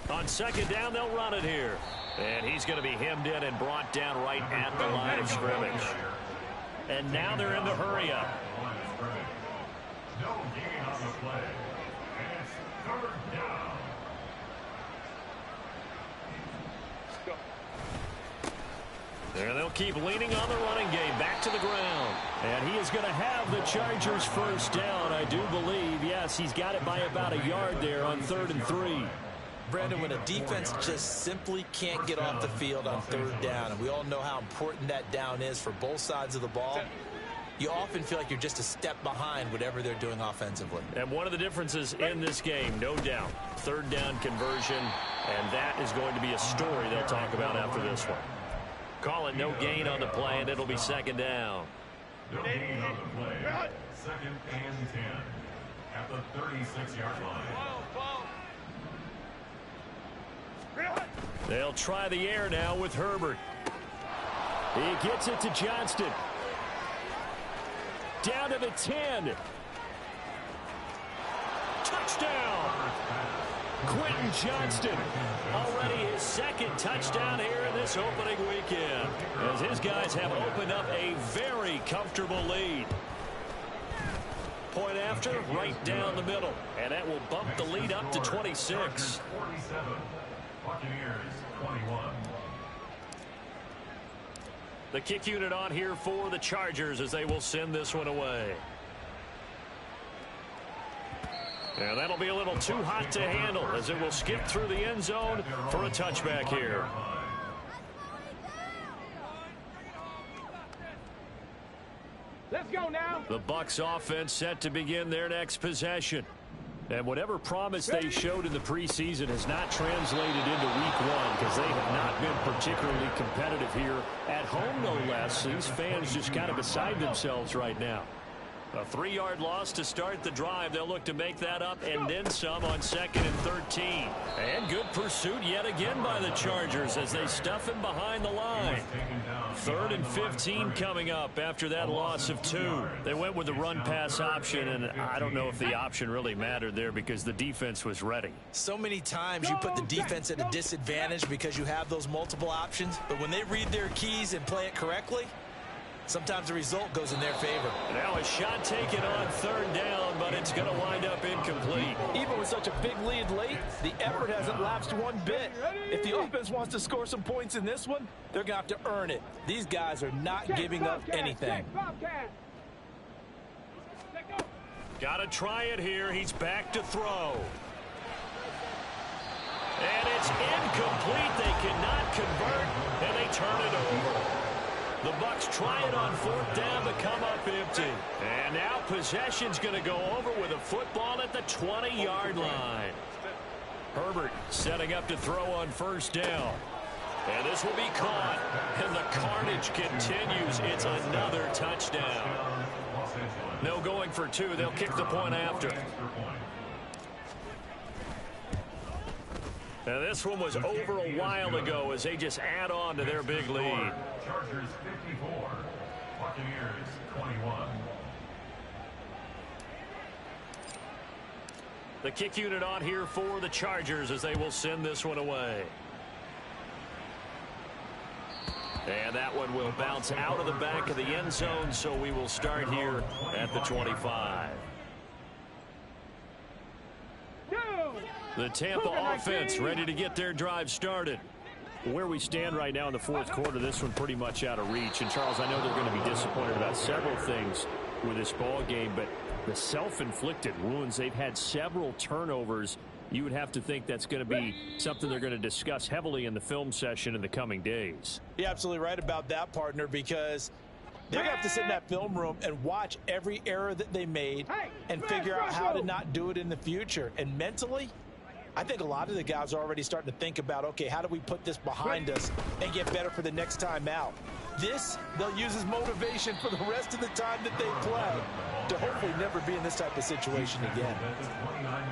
On second down, they'll run it here. And he's going to be hemmed in and brought down right at the line of scrimmage. And now they're in the hurry up. No gain on the play. And it's third down. There they'll keep leaning on the running game. Back to the ground. And he is going to have the Chargers first down, I do believe. Yes, he's got it by about a yard there on 3rd and 3. Brandon, when a defense just simply can't get off the field on third down, and we all know how important that down is for both sides of the ball, you often feel like you're just a step behind whatever they're doing offensively. And one of the differences in this game, no doubt, third down conversion, and that is going to be a story they'll talk about after this one. Call it no gain on the play, and it'll be second down. No gain on the play. Second and 10 at the 36-yard line. They'll try the air now with Herbert. He gets it to Johnston. Down to the 10. Touchdown! Quentin Johnston. Already his second touchdown here in this opening weekend, as his guys have opened up a very comfortable lead. Point after, right down the middle, and that will bump the lead up to 26. 47. Buccaneers 21. The kick unit on here for the Chargers as they will send this one away. And that'll be a little too hot to handle as it will skip through the end zone for a touchback here. Let's go now. The Bucs offense set to begin their next possession. And whatever promise they showed in the preseason has not translated into week one, because they have not been particularly competitive here at home, no less. These fans just kind of beside themselves right now. A 3-yard loss to start the drive. They'll look to make that up and then some on 2nd and 13. And good pursuit yet again by the Chargers as they stuff him behind the line. 3rd and 15 coming up after that loss of 2. They went with the run-pass option, and I don't know if the option really mattered there because the defense was ready. So many times you put the defense at a disadvantage because you have those multiple options, but when they read their keys and play it correctly, sometimes the result goes in their favor. Now a shot taken on 3rd down, but it's going to wind up incomplete. Even with such a big lead late, the effort hasn't lapsed one bit. If the offense wants to score some points in this one, they're going to have to earn it. These guys are not giving up anything. Got to try it here. He's back to throw. And it's incomplete. They cannot convert, and they turn it over. The Bucs try it on 4th down to come up empty. And now possession's going to go over with a football at the 20-yard line. Herbert setting up to throw on 1st down. And this will be caught. And the carnage continues. It's another touchdown. No going for 2. They'll kick the point after. Now this one was over a while ago as they just add on to their big lead. Chargers 54. Buccaneers 21. The kick unit on here for the Chargers as they will send this one away. And that one will bounce out of the back of the end zone, so we will start here at the 25. The Tampa offense ready to get their drive started. Where we stand right now in the 4th quarter, this one pretty much out of reach. And, Charles, I know they're going to be disappointed about several things with this ball game, but the self-inflicted wounds, they've had several turnovers. You would have to think that's going to be something they're going to discuss heavily in the film session in the coming days. You're absolutely right about that, partner, because they're going to have to sit in that film room and watch every error that they made and figure out how to not do it in the future. And mentally, I think a lot of the guys are already starting to think about, okay, how do we put this behind us and get better for the next time out? This, they'll use as motivation for the rest of the time that they play to hopefully never be in this type of situation again.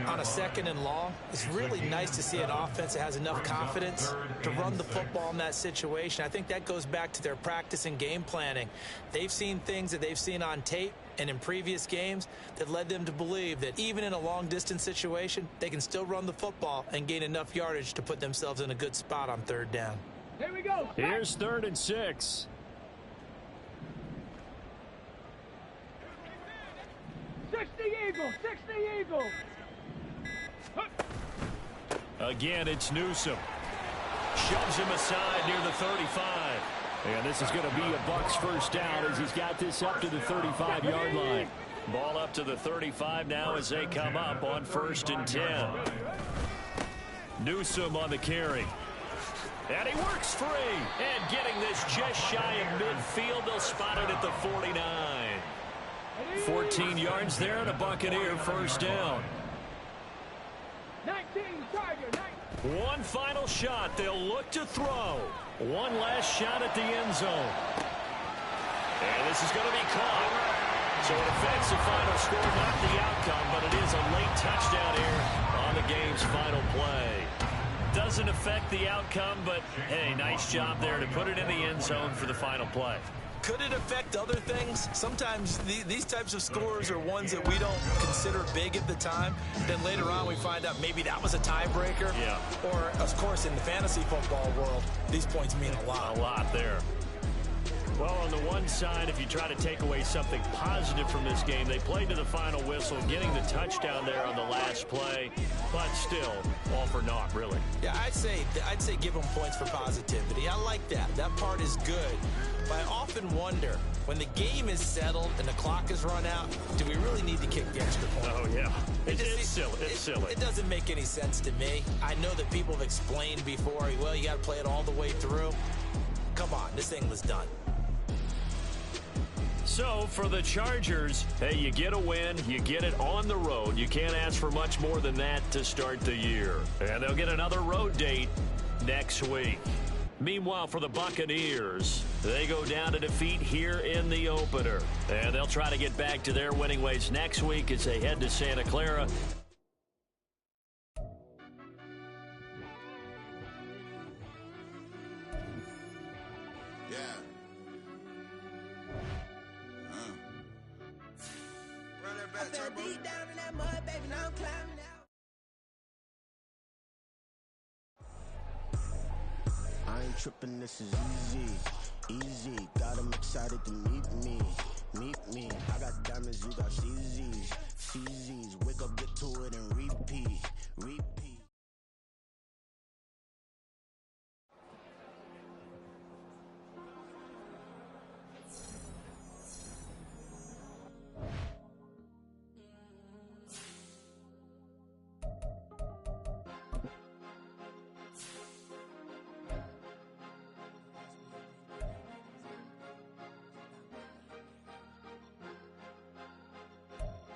On a 2nd and long, it's really nice to see an offense that has enough confidence to run the football in that situation. I think that goes back to their practice and game planning. They've seen things that they've seen on tape and in previous games that led them to believe that even in a long-distance situation, they can still run the football and gain enough yardage to put themselves in a good spot on 3rd down. Here we go. Here's 3rd and 6. 60 Eagles, 60 Eagles. Again, it's Newsome. Shoves him aside near the 35. And this is going to be a Bucs 1st down as he's got this up to the 35-yard line. Ball up to the 35 now as they come up on 1st and 10. Newsome on the carry. And he works free. And getting this just shy of midfield. They'll spot it at the 49. 14 yards there and a Buccaneer first down. 19, Charger, 19. One final shot. They'll look to throw. One last shot at the end zone. And this is going to be caught. So it affects the final score, not the outcome, but it is a late touchdown here on the game's final play. Doesn't affect the outcome, but, hey, nice job there to put it in the end zone for the final play. Could it affect other things? Sometimes these types of scores are ones that we don't consider big at the time. Then later on we find out maybe that was a tiebreaker. Yeah. Or, of course, in the fantasy football world, these points mean a lot. A lot there. Well, on the one side, if you try to take away something positive from this game, they played to the final whistle, getting the touchdown there on the last play, but still, all for naught, really. Yeah, I'd say give them points for positivity. I like that. That part is good. But I often wonder, when the game is settled and the clock is run out, do we really need to kick the extra point? Oh, yeah. It's silly. It's silly. It doesn't make any sense to me. I know that people have explained before, well, you got to play it all the way through. Come on, this thing was done. So, for the Chargers, hey, you get a win, you get it on the road. You can't ask for much more than that to start the year. And they'll get another road date next week. Meanwhile, for the Buccaneers, they go down to defeat here in the opener. And they'll try to get back to their winning ways next week as they head to Santa Clara. Tripping, this is easy. Got them excited to meet me. I got diamonds, you got CZs. Wake up, get to it, and repeat.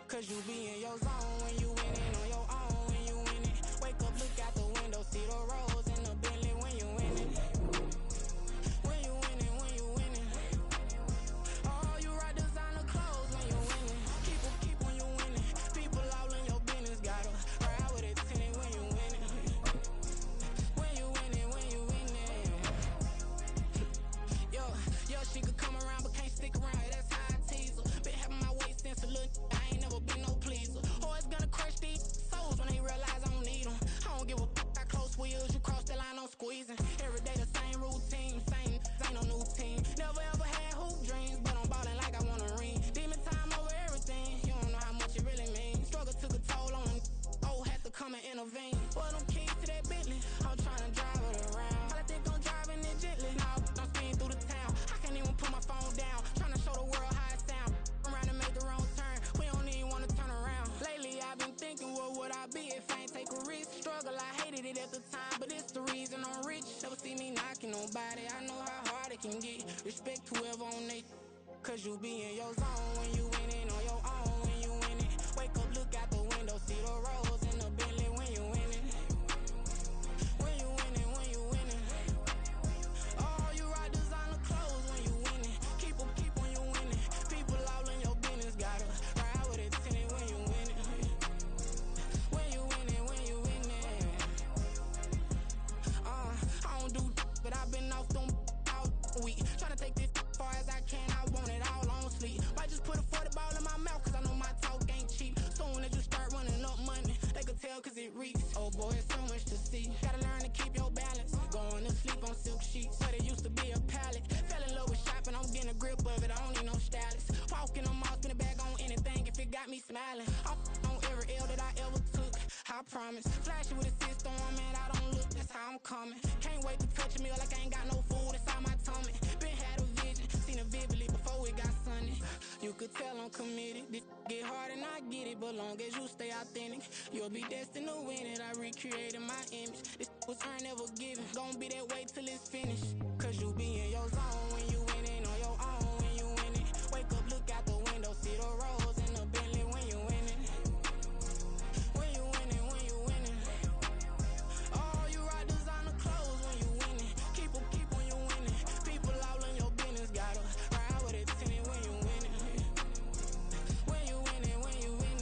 Cause you be in your zone when you winning on your own when you winning. Wake up, look out the window, see the rose in the Bentley when you winning. When you winning. Oh, you ride designer clothes when you winning. Keep when you winning. People all in your business, gotta ride with it tinted when you winning. When you winning. Yo, she could come around but can't stick around. That's how I tease her. Been having my waist since a little. Be no pleaser. Always gonna crush these souls when they realize I don't need them. I don't give a f***. I close wheels, you cross the line, I'm squeezing. Every day the same routine, ain't no new team. Never ever had hoop dreams, but I'm ballin' like I wanna ring. Demon time over everything, you don't know how much it really means. Struggle took a toll on them. Oh, had to come and intervene. Boy, them keys to that Bentley, I'm trying to drive it around. I think I'm driving it gently. Now I'm speeding through the town. I can't even put my phone down. Trying to show the world how it sound. Around and make the wrong turn. We don't even wanna turn around. Lately I've been thinking, what would I be if I ain't take a risk? Struggle, I hated it at the time, but it's the reason I'm rich. Never see me knocking nobody. I know how hard it can get. Respect whoever on they. Cause you be in your zone when you winning on your own when you winning. Wake up, look out the window, see the rose in the Bentley when you winning. When you winning. Oh, you ride designer clothes when you winning. Keep when you winning. People all in your business, gotta ride with it tinted when you winning. When you winning. I don't do but I've been off them all week. Tryna take this far as I can, I want it all on sleep. Might just put a 40 ball in my mouth, cause I know my talk ain't cheap. Soon as you start running up money, they could tell cause it reeks. Oh boy, it's so much to see. Gotta learn to keep your balance. Going to sleep on silk sheets, but it used to be a pallet. Fell in love with shopping, I'm getting a grip of it, I don't need no stylist. Walking on mouth, spin it back on anything if it got me smiling. I'm on every L that I ever took, I promise. Flashy with a system, man, I don't look, that's how I'm coming. Can't wait to touch a meal like I ain't got no food inside my tummy. Been had a vision, seen it vividly before it got sunny. You could tell I'm committed, this get hard and I get it, but long as you stay authentic, you'll be destined to win it. I recreated my image. This was earned, never given. Gon' be that way till it's finished. Cause you be in your zone when you winning on your own when you winning. Wake up, look out the window, see the rose in the Bentley when you winning. When you winning, when you winning. Oh, you rock designer clothes when you winning. Keep when you winning. People all in your business, gotta ride with it tinted when you winning. When you winning, when you winning.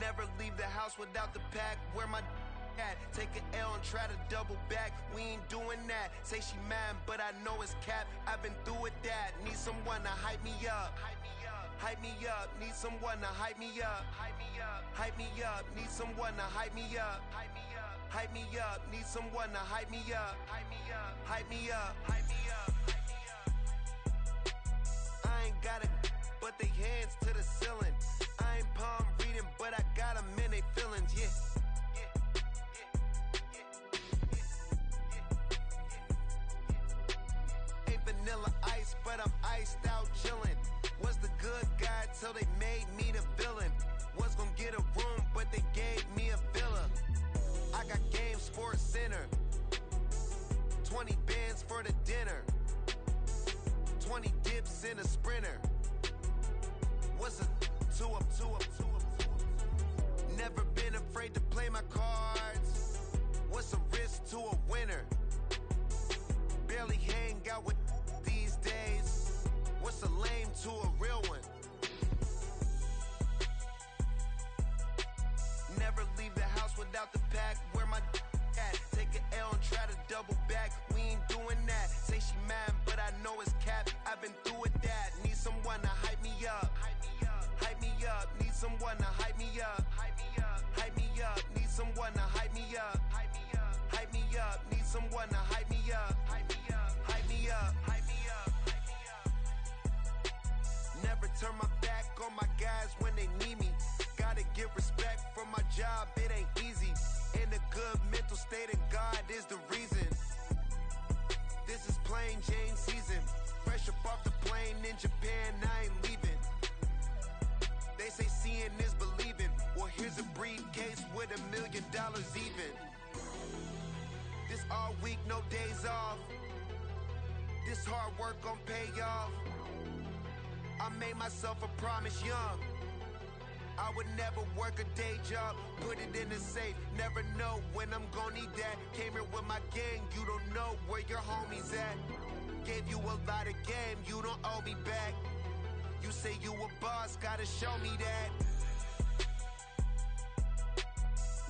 Never leave the house without the pack. Where my at? Take an L and try to double back. We ain't doing that. Say she mad, but I know it's cap. I've been through with that. Need someone to hype me up. Hype me up. Need someone to hype me up. Hype me up. Need someone to hype me up. Hype me up. Need someone to hype me up. Hype me up. I ain't got it, but they hands to the ceiling. I ain't palm reading, but I got them in they feelings, yeah. Ain't vanilla ice, but I'm iced out chillin'. Was the good guy till they made me the villain. Was gonna get a room, but they gave me a villa. I got Game Sports Center. 20 bands for the dinner. 20 dips in a Sprinter. What's a two up. Never been afraid to play my cards. What's a risk to a winner? Barely hang out with these days. What's a lame to a real one? Never leave the house without the pack. Where my at? Take an L and try to double back. We ain't doing that. Say she mad, but I know it's cap. I've been through with that. Need someone to hype me up. Hype me up. Need someone to hype me up. Hype me up. Need someone to hype me up. Hype me up. Need someone to hype me up. Hype me up. Never turn my back on my guys when they need me. Gotta get respect for my job, it ain't easy. In a good mental state, and God is the reason. This is plain Jane season. Fresh up off the plane in Japan, I ain't leaving. They say seeing is believing. Well, here's a briefcase with $1 million even. This all week, no days off. This hard work gon' pay off. I made myself a promise young. I would never work a day job, put it in the safe. Never know when I'm gon' need that. Came here with my gang, you don't know where your homies at. Gave you a lot of game, you don't owe me back. You say you a boss, gotta show me that.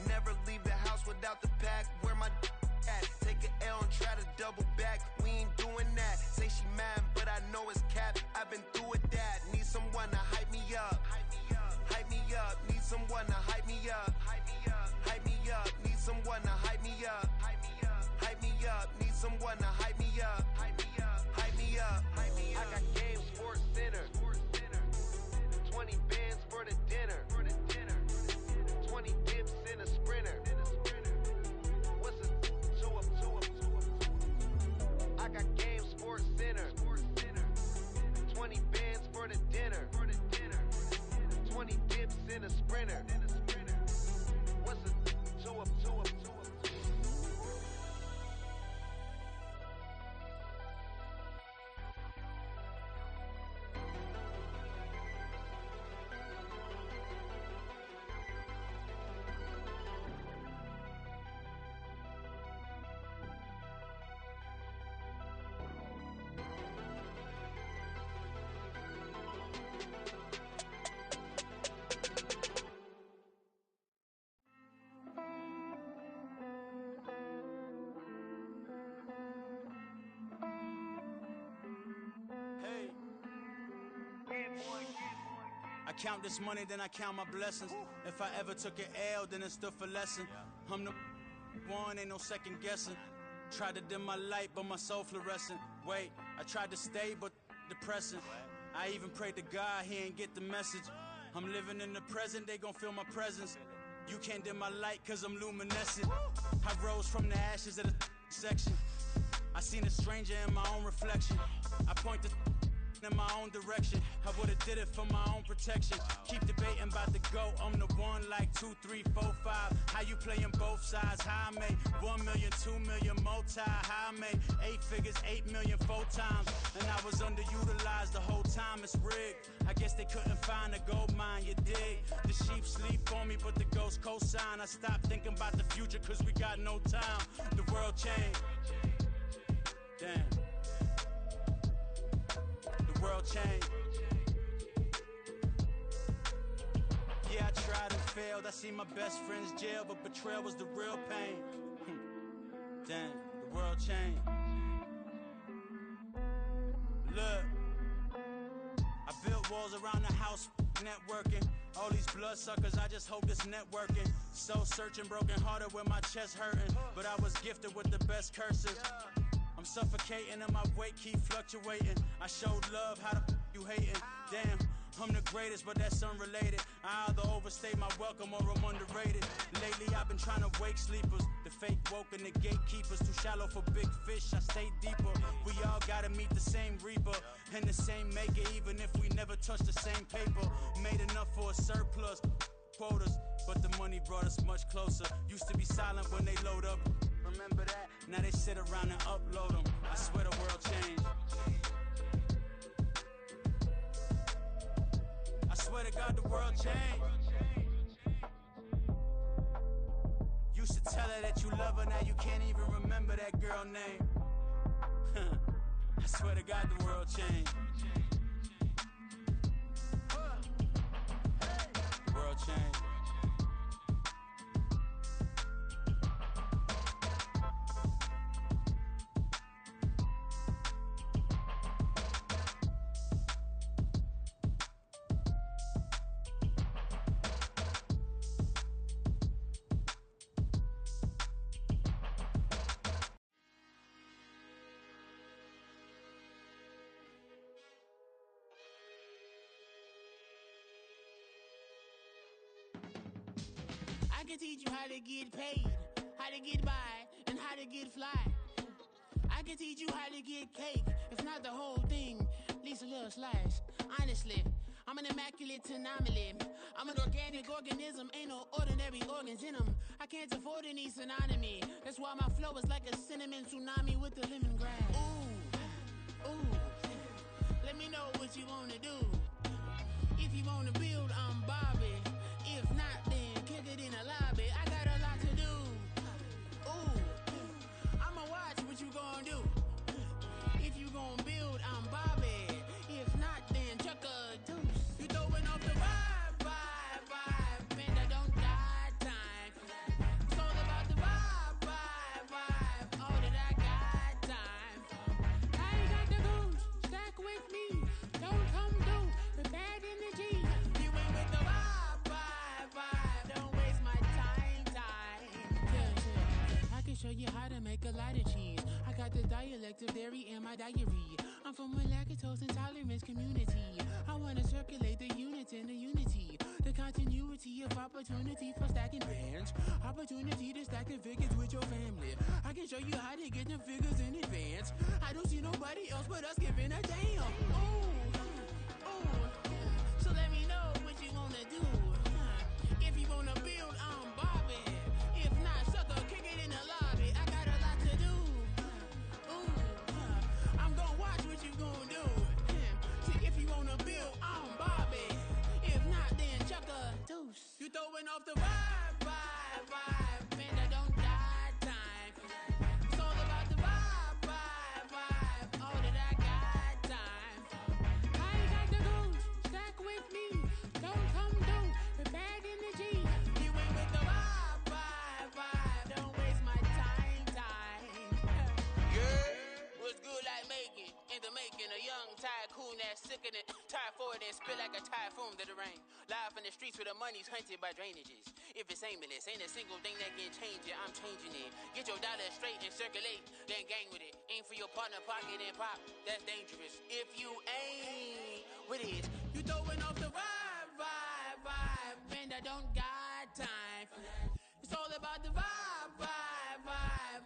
Never leave the house without the pack. Where my at? Take an L and try to double back. We ain't doing that. Say she mad, but I know it's cap. I've been through with that. Need someone to hype me up. Hype me up. Need someone to hype me up. Hype me up. Need someone to hype me up. Hype me up. Need someone to hype me up. Hype me up. I got Game Sports Center. 20 bands for the dinner. 20 dips in a Sprinter. What's a two up? I got Game Sports Center. 20 bands for the dinner. 20 dips in a Sprinter. What's a two up? I count this money, then I count my blessings. If I ever took an L, then it stood for lesson. I'm the one, ain't no second guessing. Tried to dim my light, but my soul fluorescent. Wait, I tried to stay, but depressing. I even prayed to God, he ain't get the message. I'm living in the present, they gon' feel my presence. You can't dim my light, cause I'm luminescent. I rose from the ashes of the section. I seen a stranger in my own reflection. I point the in my own direction. I would've did it for my own protection. Keep debating about the GOAT. I'm the one like 2, 3, 4, 5. How you playing both sides? How I made 1 million, 2 million, multi. How I made 8 figures, 8 million, 4 times. And I was underutilized the whole time. It's rigged. I guess they couldn't find a gold mine, you dig? The sheep sleep on me, but the ghost cosign. I stopped thinking about the future, cause we got no time. The world changed. Damn. The world changed. Yeah, I tried and failed. I seen my best friends jail, but betrayal was the real pain. Damn, the world changed. Look, I built walls around the house, networking. All these bloodsuckers, I just hope this networking. Soul searching, broken hearted with my chest hurting. But I was gifted with the best curses. I'm suffocating and my weight keep fluctuating. I showed love, how the you hating? Damn, I'm the greatest, but that's unrelated. I either overstay my welcome or I'm underrated. Lately I've been trying to wake sleepers. The fake woke and the gatekeepers. Too shallow for big fish, I stay deeper. We all gotta meet the same reaper and the same maker, even if we never touch the same paper. Made enough for a surplus quotas, but the money brought us much closer. Used to be silent when they load up. Remember that? Now they sit around and upload them. I swear the world changed. I swear to God the world changed. Used to tell her that you love her, now you can't even remember that girl name. I swear to God the world changed. The world changed. I can teach you how to get paid, how to get by, and how to get fly. I can teach you how to get cake, if not the whole thing, at least a little slice. Honestly, I'm an immaculate anomaly. I'm an organic organism, ain't no ordinary organs in them. I can't afford any synonymy. That's why my flow is like a cinnamon tsunami with the lemongrass. Ooh, ooh, let me know what you wanna do. If you wanna build, I'm Bobby. If not, then kick it in the lobby. I got a lot to do. Ooh, I'ma watch what you gonna do. If you gonna build, I'm Bobby. If not, then chuck a deuce. You throwing off the vibe, man, I don't die time. It's all about the vibe, all that I got time. I ain't got the goose, stack with me. Don't come through with bad energy. You ain't with the vibe, don't waste my time. Yeah, I can show you how to make a lot of cheese. I got the dialect of dairy in my diary. I'm from a lactose intolerance community. I wanna circulate the units and the unity. The continuity of opportunity for stacking bands. Opportunity to stack the figures with your family. I can show you how to get the figures in advance. I don't see nobody else but us giving a damn. Ooh, so let me know what you wanna do. If you wanna build, I'm Bobby. If not, sucker, kick it in the lobby. I got a lot to do. Ooh, I'm gonna watch what you gonna do. See, if you wanna build, I'm Bobby. If not, then chuck a deuce. You throwing off the vibe, man, I don't die time. It's all about the vibe, all that I got time. I ain't got the goose, stack with me. Don't come through with bad energy. You ain't with the vibe, don't waste my time. Yeah, what's good like making? In the making, a young tycoon that's sick in it. Tired for it and spit like a typhoon. of the rain. Live in the streets where the money's hunted by drainages. If it's aimless, ain't a single thing that can change it. I'm changing it. Get your dollar straight and circulate, then gang with it. Aim for your partner pocket and pop. That's dangerous. If you ain't with it, you throwing off the vibe. And I don't got time for that. It's all about the vibe.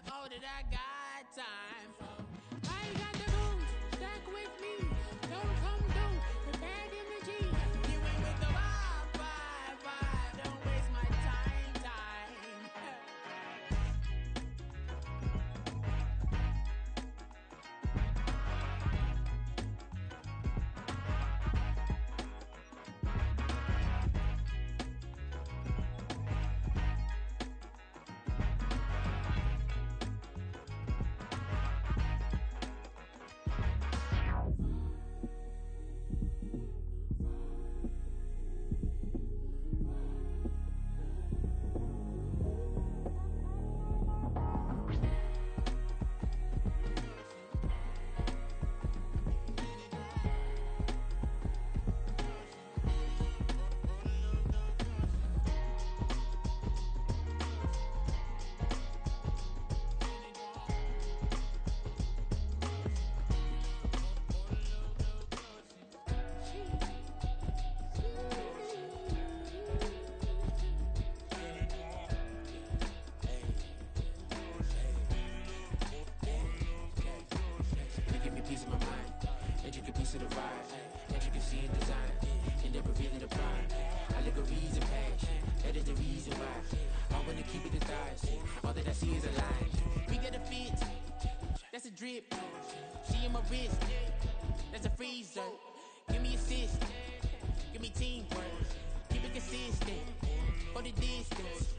All that I got time for. I got the booze, stack with me. Don't come through with bad energy. You ain't with the vibe. Don't waste my time. That's a drip. She in my wrist. That's a freezer. Give me assist. Give me teamwork. Keep it consistent. For the distance.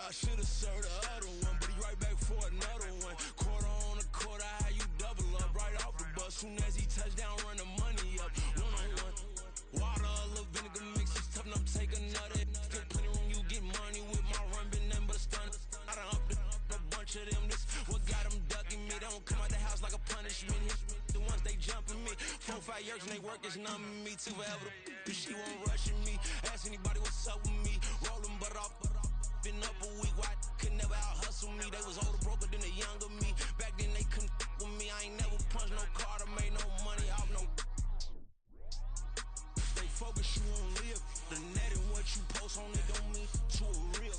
I should've served the other one, but he right back for another one. Quarter on a quarter, how you double up right off the bus. Soon as he touch down, run the money up. One-on-one. Water, a little vinegar mix, it's tough enough to take another. Still plenty room, you get money with my run, been nothing but a stun. I done upped a bunch of them. This what got them ducking me. They don't come out the house like a punishment. The ones they jumping me. 4-5 years and they work is numbing me. Too forever, she won't rushing me. Ask anybody what's up with me. Rollin' but off. Been up a week, why could never out-hustle me. They was older, broker than the younger me. Back then they couldn't with me. I ain't never punched no card or made no money off no. They focus you on live. The net and what you post on it don't mean to a real.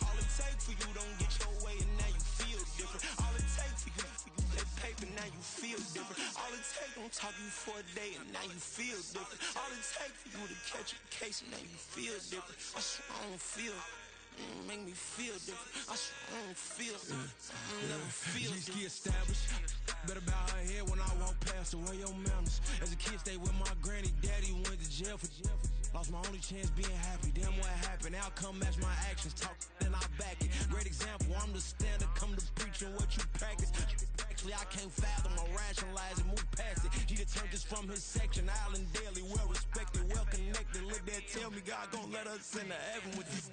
All it take for you don't get your way and now you feel different. All it take for you that paper, now you feel different. All it take don't talk you for a day and now you feel different. All it take for you to catch a case and now you feel different. I swear I don't feel. Make me feel different. I swear I don't feel. Never feel different. G-ski established. Better bow her head when I walk past her. Where your manners? As a kid, stayed with my granny. Daddy went to jail for jail. Lost my only chance being happy. Damn what happened. Outcome match my actions. Talk then I back it. Great example. I'm the standard. Come to preaching what you practice. Actually, I can't fathom or rationalize and move past it. He turned this from his section. Island Daily, well respected, well connected. Look there, tell me God gon' let us into heaven with you.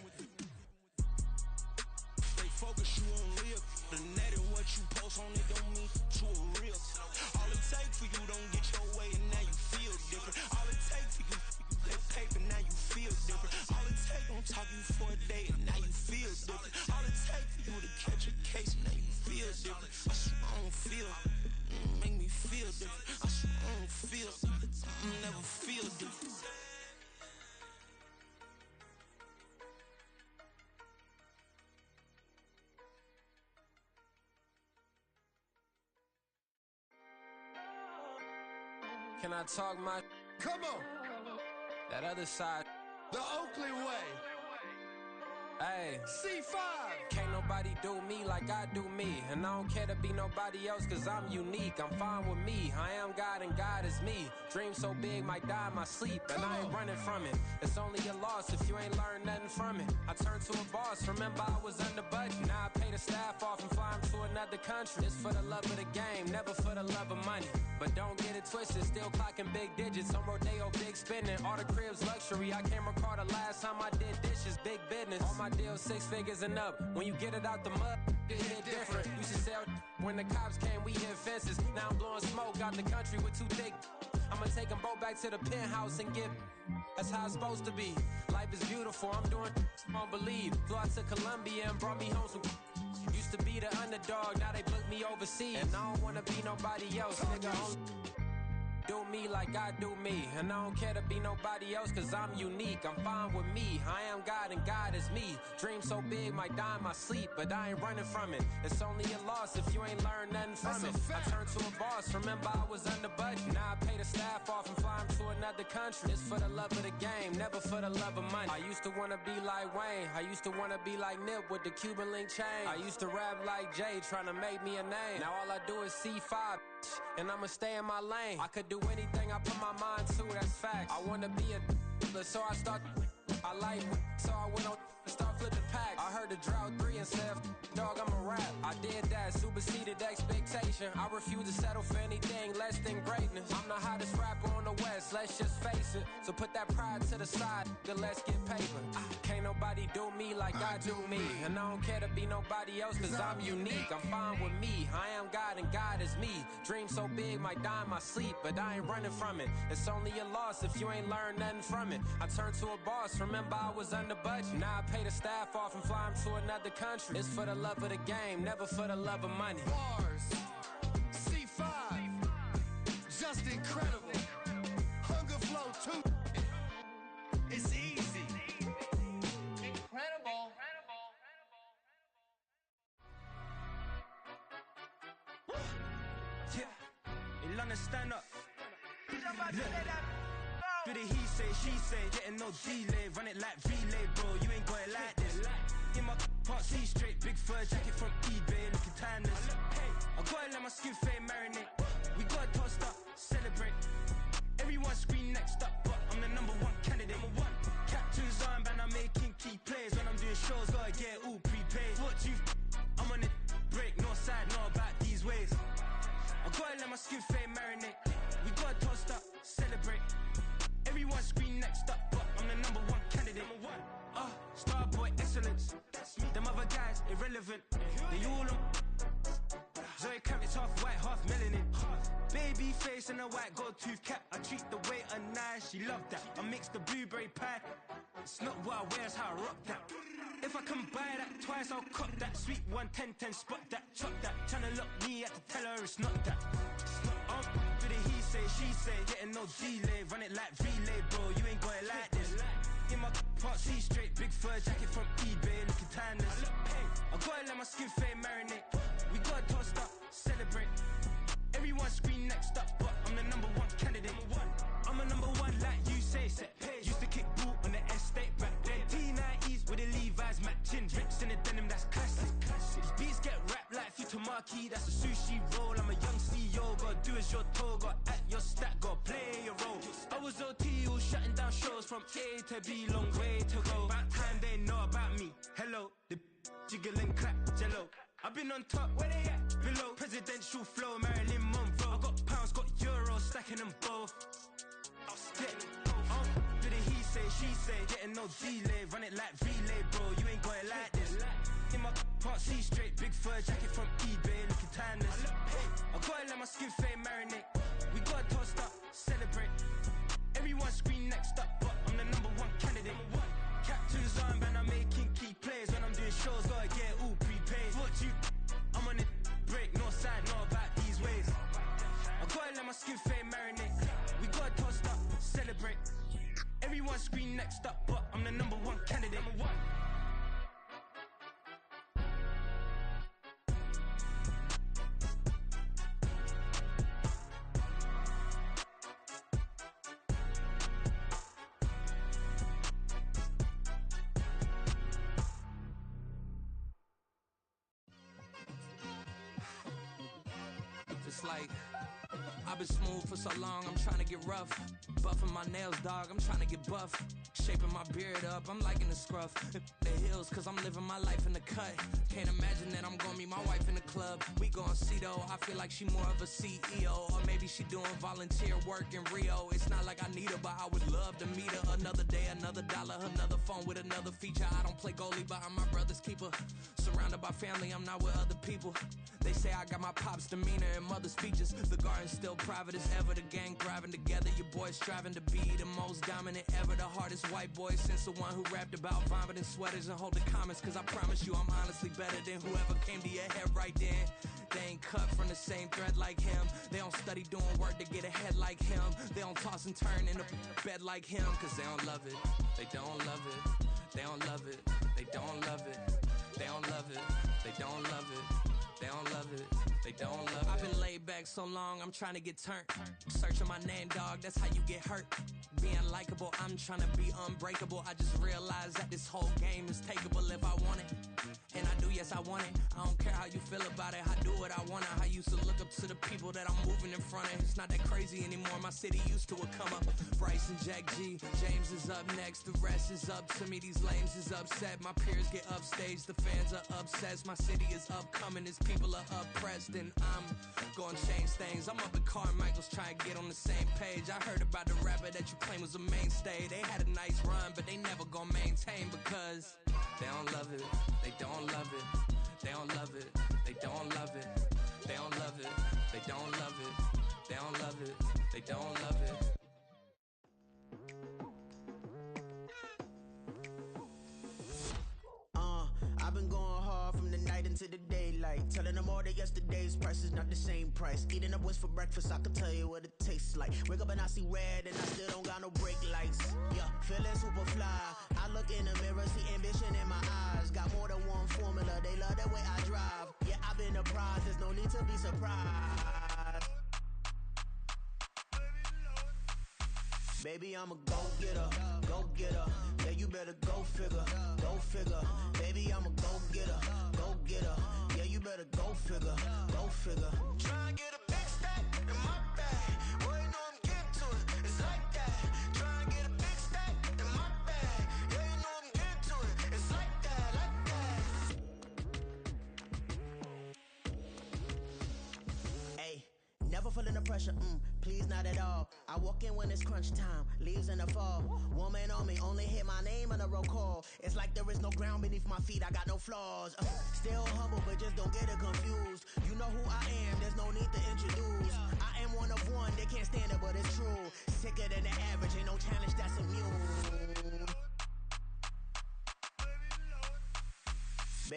Focus you on live. The net and what you post on it don't mean to a real. All it take for you don't get your way and now you feel different. All it take for you that paper, now you feel different. All it take don't talk you for a day and now you feel different. All it take for you to catch a case and now you feel different. I swear I don't feel. Make me feel different. I swear I don't feel. Never feel different. Can I talk my? Come on. That other side. The Oakland way. Hey. C5. Can't nobody do me like I do me. And I don't care to be nobody else cause I'm unique. I'm fine with me. I am God and God is me. Dream so big might die in my sleep. And I ain't running from it. It's only a loss if you ain't learned nothing from it. I turned to a boss. Remember I was under budget. Now I pay the staff off and fly them to another country. It's for the love of the game, never for the love of money. But don't get it twisted, still clocking big digits. On Rodeo, big spending. All the cribs luxury. I can't recall the last time I did dishes. Big business. All my deals 6 figures and up. When you get it out the mud, it hit different. Used to sell when the cops came, we hit fences. Now I'm blowing smoke out the country with 2 thick. I'ma take them both back to the penthouse and get. That's how it's supposed to be. Life is beautiful, I'm doing won't believe. Flew out to Colombia and brought me home some. Used to be the underdog, now they book me overseas. And I don't wanna be nobody else, nigga. Do me like I do me. And I don't care to be nobody else cause I'm unique. I'm fine with me. I am God and God is me. Dream so big might die in my sleep, but I ain't running from it. It's only a loss if you ain't learned nothing from it. I turned to a boss. Remember I was under budget. Now I pay the staff off and fly them to another country. It's for the love of the game, never for the love of money. I used to wanna be like Wayne. I used to wanna be like Nip with the Cuban link chain. I used to rap like Jay, trying to make me a name. Now all I do is C5, and I'ma stay in my lane. I could do anything I put my mind to, that's facts. I wanna be a so I start. I like so I went on start flipping packs. I heard the drought 3 and said, dog, I'm a rap. I did that, superseded expectation. I refuse to settle for anything less than greatness. I'm the hottest rapper on the West, let's just face it. So put that pride to the side, then let's get paper. Can't nobody do me like I do me. And I don't care to be nobody else cause I'm unique. I'm fine with me, I am God and God is me. Dream so big might die in my sleep, but I ain't running from it. It's only a loss if you ain't learned nothing from it. I turned to a boss, remember I was under budget. Now I pay the staff off and fly them to another country. It's for the love of the game, never for the love of money. Bars, C5, just incredible. Hunger Flow 2, it's easy. Incredible. Yeah, in London, stand up. Look. Do the he say, she say, getting no delay, run it like relay, bro, you ain't got it like this. In my part C straight, big fur jacket from eBay, looking timeless. I gotta let my skin fade marinate. We gotta toast up, celebrate. Everyone scream next up, but I'm the #1 candidate. Captain's armband, I'm making key plays. When I'm doing shows, gotta get it all prepaid. I'm on it, break, no side, know about these ways. I gotta let my skin fade marinate. We gotta toast up, celebrate. Everyone scream next up, but I'm the #1 candidate. Starboy excellence. Them other guys irrelevant. They all on. Zoe Kravitz half white, half melanin. baby face and a white gold tooth cap. I treat the waiter nice, she love that. I mix the blueberry pie. It's not what I wear, it's how I rock that. If I can buy that twice, I'll cop that. Sweet 110, spot that, chop that. Tryna lock me at the teller, it's not that. For the he say, she say, getting no delay. Run it like relay, bro, you ain't got it like this. In my part C straight, big fur jacket from eBay, looking timeless. I gotta let my skin fade marinate. We gotta toast up, celebrate. Everyone scream next up, but I'm the number one candidate. I'm a number one like you say, set page. Used to kick boot on the estate back then. T90s with the Levi's matching. Rips in the denim, that's classic. These beats get wrapped like Futamaki, that's a sushi roll. I'm a young CEO, gotta do as you're told. Gotta act your stat, gotta play your role. I was OT, all shutting down shows from A to B, long way to go. About time they know about me. Hello, the jiggle and clap, jello. I've been on top, where they at? Below, presidential flow, Marilyn Monroe. I got pounds, got euros, stacking them both. I'll stick. For the he say, she say, getting no delay. Run it like relay, bro, you ain't got it like this. In my part C straight, big fur jacket from eBay, looking timeless. I gotta let my skin fade marinate. We gotta toast up, celebrate. Everyone scream next up, but I'm the number one candidate. Captain's armband, I'm making key plays. When I'm doing shows, gotta get all prepaid. What you? I'm on it, break, no side, know about these ways. I gotta let my skin fade marinate. We gotta toast up, celebrate. Everyone scream next up, but I'm the number one candidate. It's like I've been smooth for so long, I'm trying to get rough. Buffing my nails, dog, I'm trying to get buff. Shaping my beard up, I'm liking the scruff. The hills, cause I'm living my life in the cut. Can't imagine that I'm gonna meet my wife in the club. We gon' see though, I feel like she more of a CEO. Or maybe she doing volunteer work in Rio. It's not like I need her, but I would love to meet her. Another day, another dollar, another phone with another feature. I don't play goalie, but I'm my brother's keeper. Surrounded by family, I'm not with other people. They say I got my pop's demeanor and mother's features. The garden's still private as ever, the gang thriving together. Your boys striving to be the most dominant ever. The hardest white boy since the one who rapped about vomiting sweaters and holding comments. Cause I promise you I'm honestly better than whoever came to your head right then. They ain't cut from the same thread like him. They don't study doing work to get ahead like him. They don't toss and turn in the bed like him. Cause they don't love it, they don't love it. They don't love it, they don't love it. They don't love it, they don't love it. They don't love it, they don't love it. I've been laid back so long, I'm trying to get turned. Searching my name, dog, that's how you get hurt. Being likable, I'm trying to be unbreakable. I just realized that this whole game is takeable if I want it. And I do, yes, I want it. I don't care how you feel about it, I do what I want. I used to look up to the people that I'm moving in front of. It's not that crazy anymore, my city used to a come up. Bryce and Jack G, James is up next. The rest is up to me, these lames is upset. My peers get upstaged, the fans are obsessed. My city is upcoming, its people are oppressed. And I'm gonna change things. I'm up at Carmichael's trying to get on the same page. I heard about the rapper that you claim was a mainstay. They had a nice run, but they never gonna maintain because they don't love it, they don't love it, they don't love it, they don't love it, they don't love it, they don't love it, they don't love it, they don't love it. I've been going hard from the night into the daylight. Telling them all that yesterday's price is not the same price. Eating up what's for breakfast, I can tell you what it tastes like. Wake up and I see red and I still don't got no brake lights. Yeah, feeling super fly. I look in the mirror, see ambition in my eyes. Got more than one formula, they love the way I drive. Yeah, I've been a prize, there's no need to be surprised. Baby, I'm a go-getter, go-getter. Yeah, you better go figure, go figure. Baby, I'm a go-getter, go-getter. Yeah, you better go figure, go figure. Try and get a big stack in my bag. Boy, you know I'm getting to it, it's like that. Try and get a big stack in my bag. Yeah, you know I'm getting to it, it's like that, like that. Hey, never feeling the pressure, please not at all. I walk in when it's crunch time, leaves in the fall. Woman on me, only hit my name on a roll call. It's like there is no ground beneath my feet, I got no flaws. Still humble, but just don't get it confused. You know who I am, there's no need to introduce. I am one of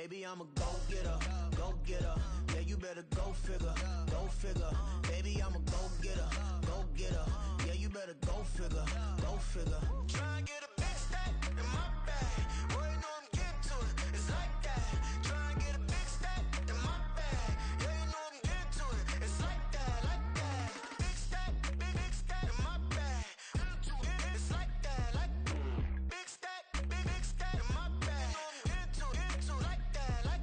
Baby, I'm a go-getter, go-getter. Yeah, you better go figure, go figure. Baby, I'm a go-getter, go-getter. Yeah, you better go figure, go figure. Try and get a big stack in my bag. Boy, you know I'm getting to it. It's like that. Try and get a big stack in my bag. Yeah, you know I'm getting to it. It's like that, like that. Big stack in my bag. It's like that, like big stack in my bag. You know I'm getting to it, like that, like.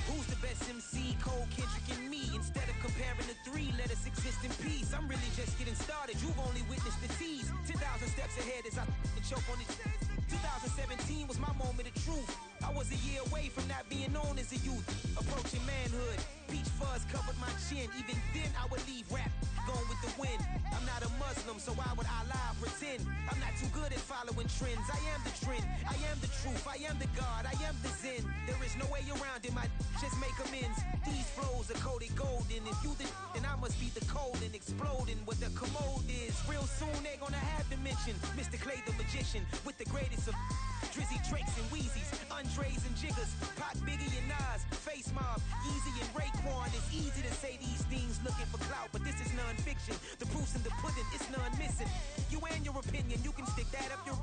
Who's the best MC? Cole, Kendrick, and me. Instead of comparing the three, let us exist in peace. I'm really just getting started. You've only witnessed the tease. 10,000 steps ahead as I choke on it. 2017 was my moment of truth. I was a year away from not being known as a youth. Approaching manhood. Peach fuzz covered my chin. Even then, I would leave rap going with the wind. I'm not a Muslim, so why would Allah pretend? I'm not too good at following trends. I am the trend. I am the truth. I am the God. I am the Zen. There is no way around it. My just make amends. These flows are coated golden. If you the then I must be the cold and exploding what the commode is. Real soon they're gonna have to mention Mr. Clay the magician with the greatest of Drizzy, Drakes, and Wheezies, Andres and Jiggers, Pac, Biggie, and Nas, Face Mob, Yeezy, and Raekwon. It's easy to say these things looking for clout, but this is non-fiction. The proof's in the pudding, it's none missing. You and your opinion, you can stick that up your.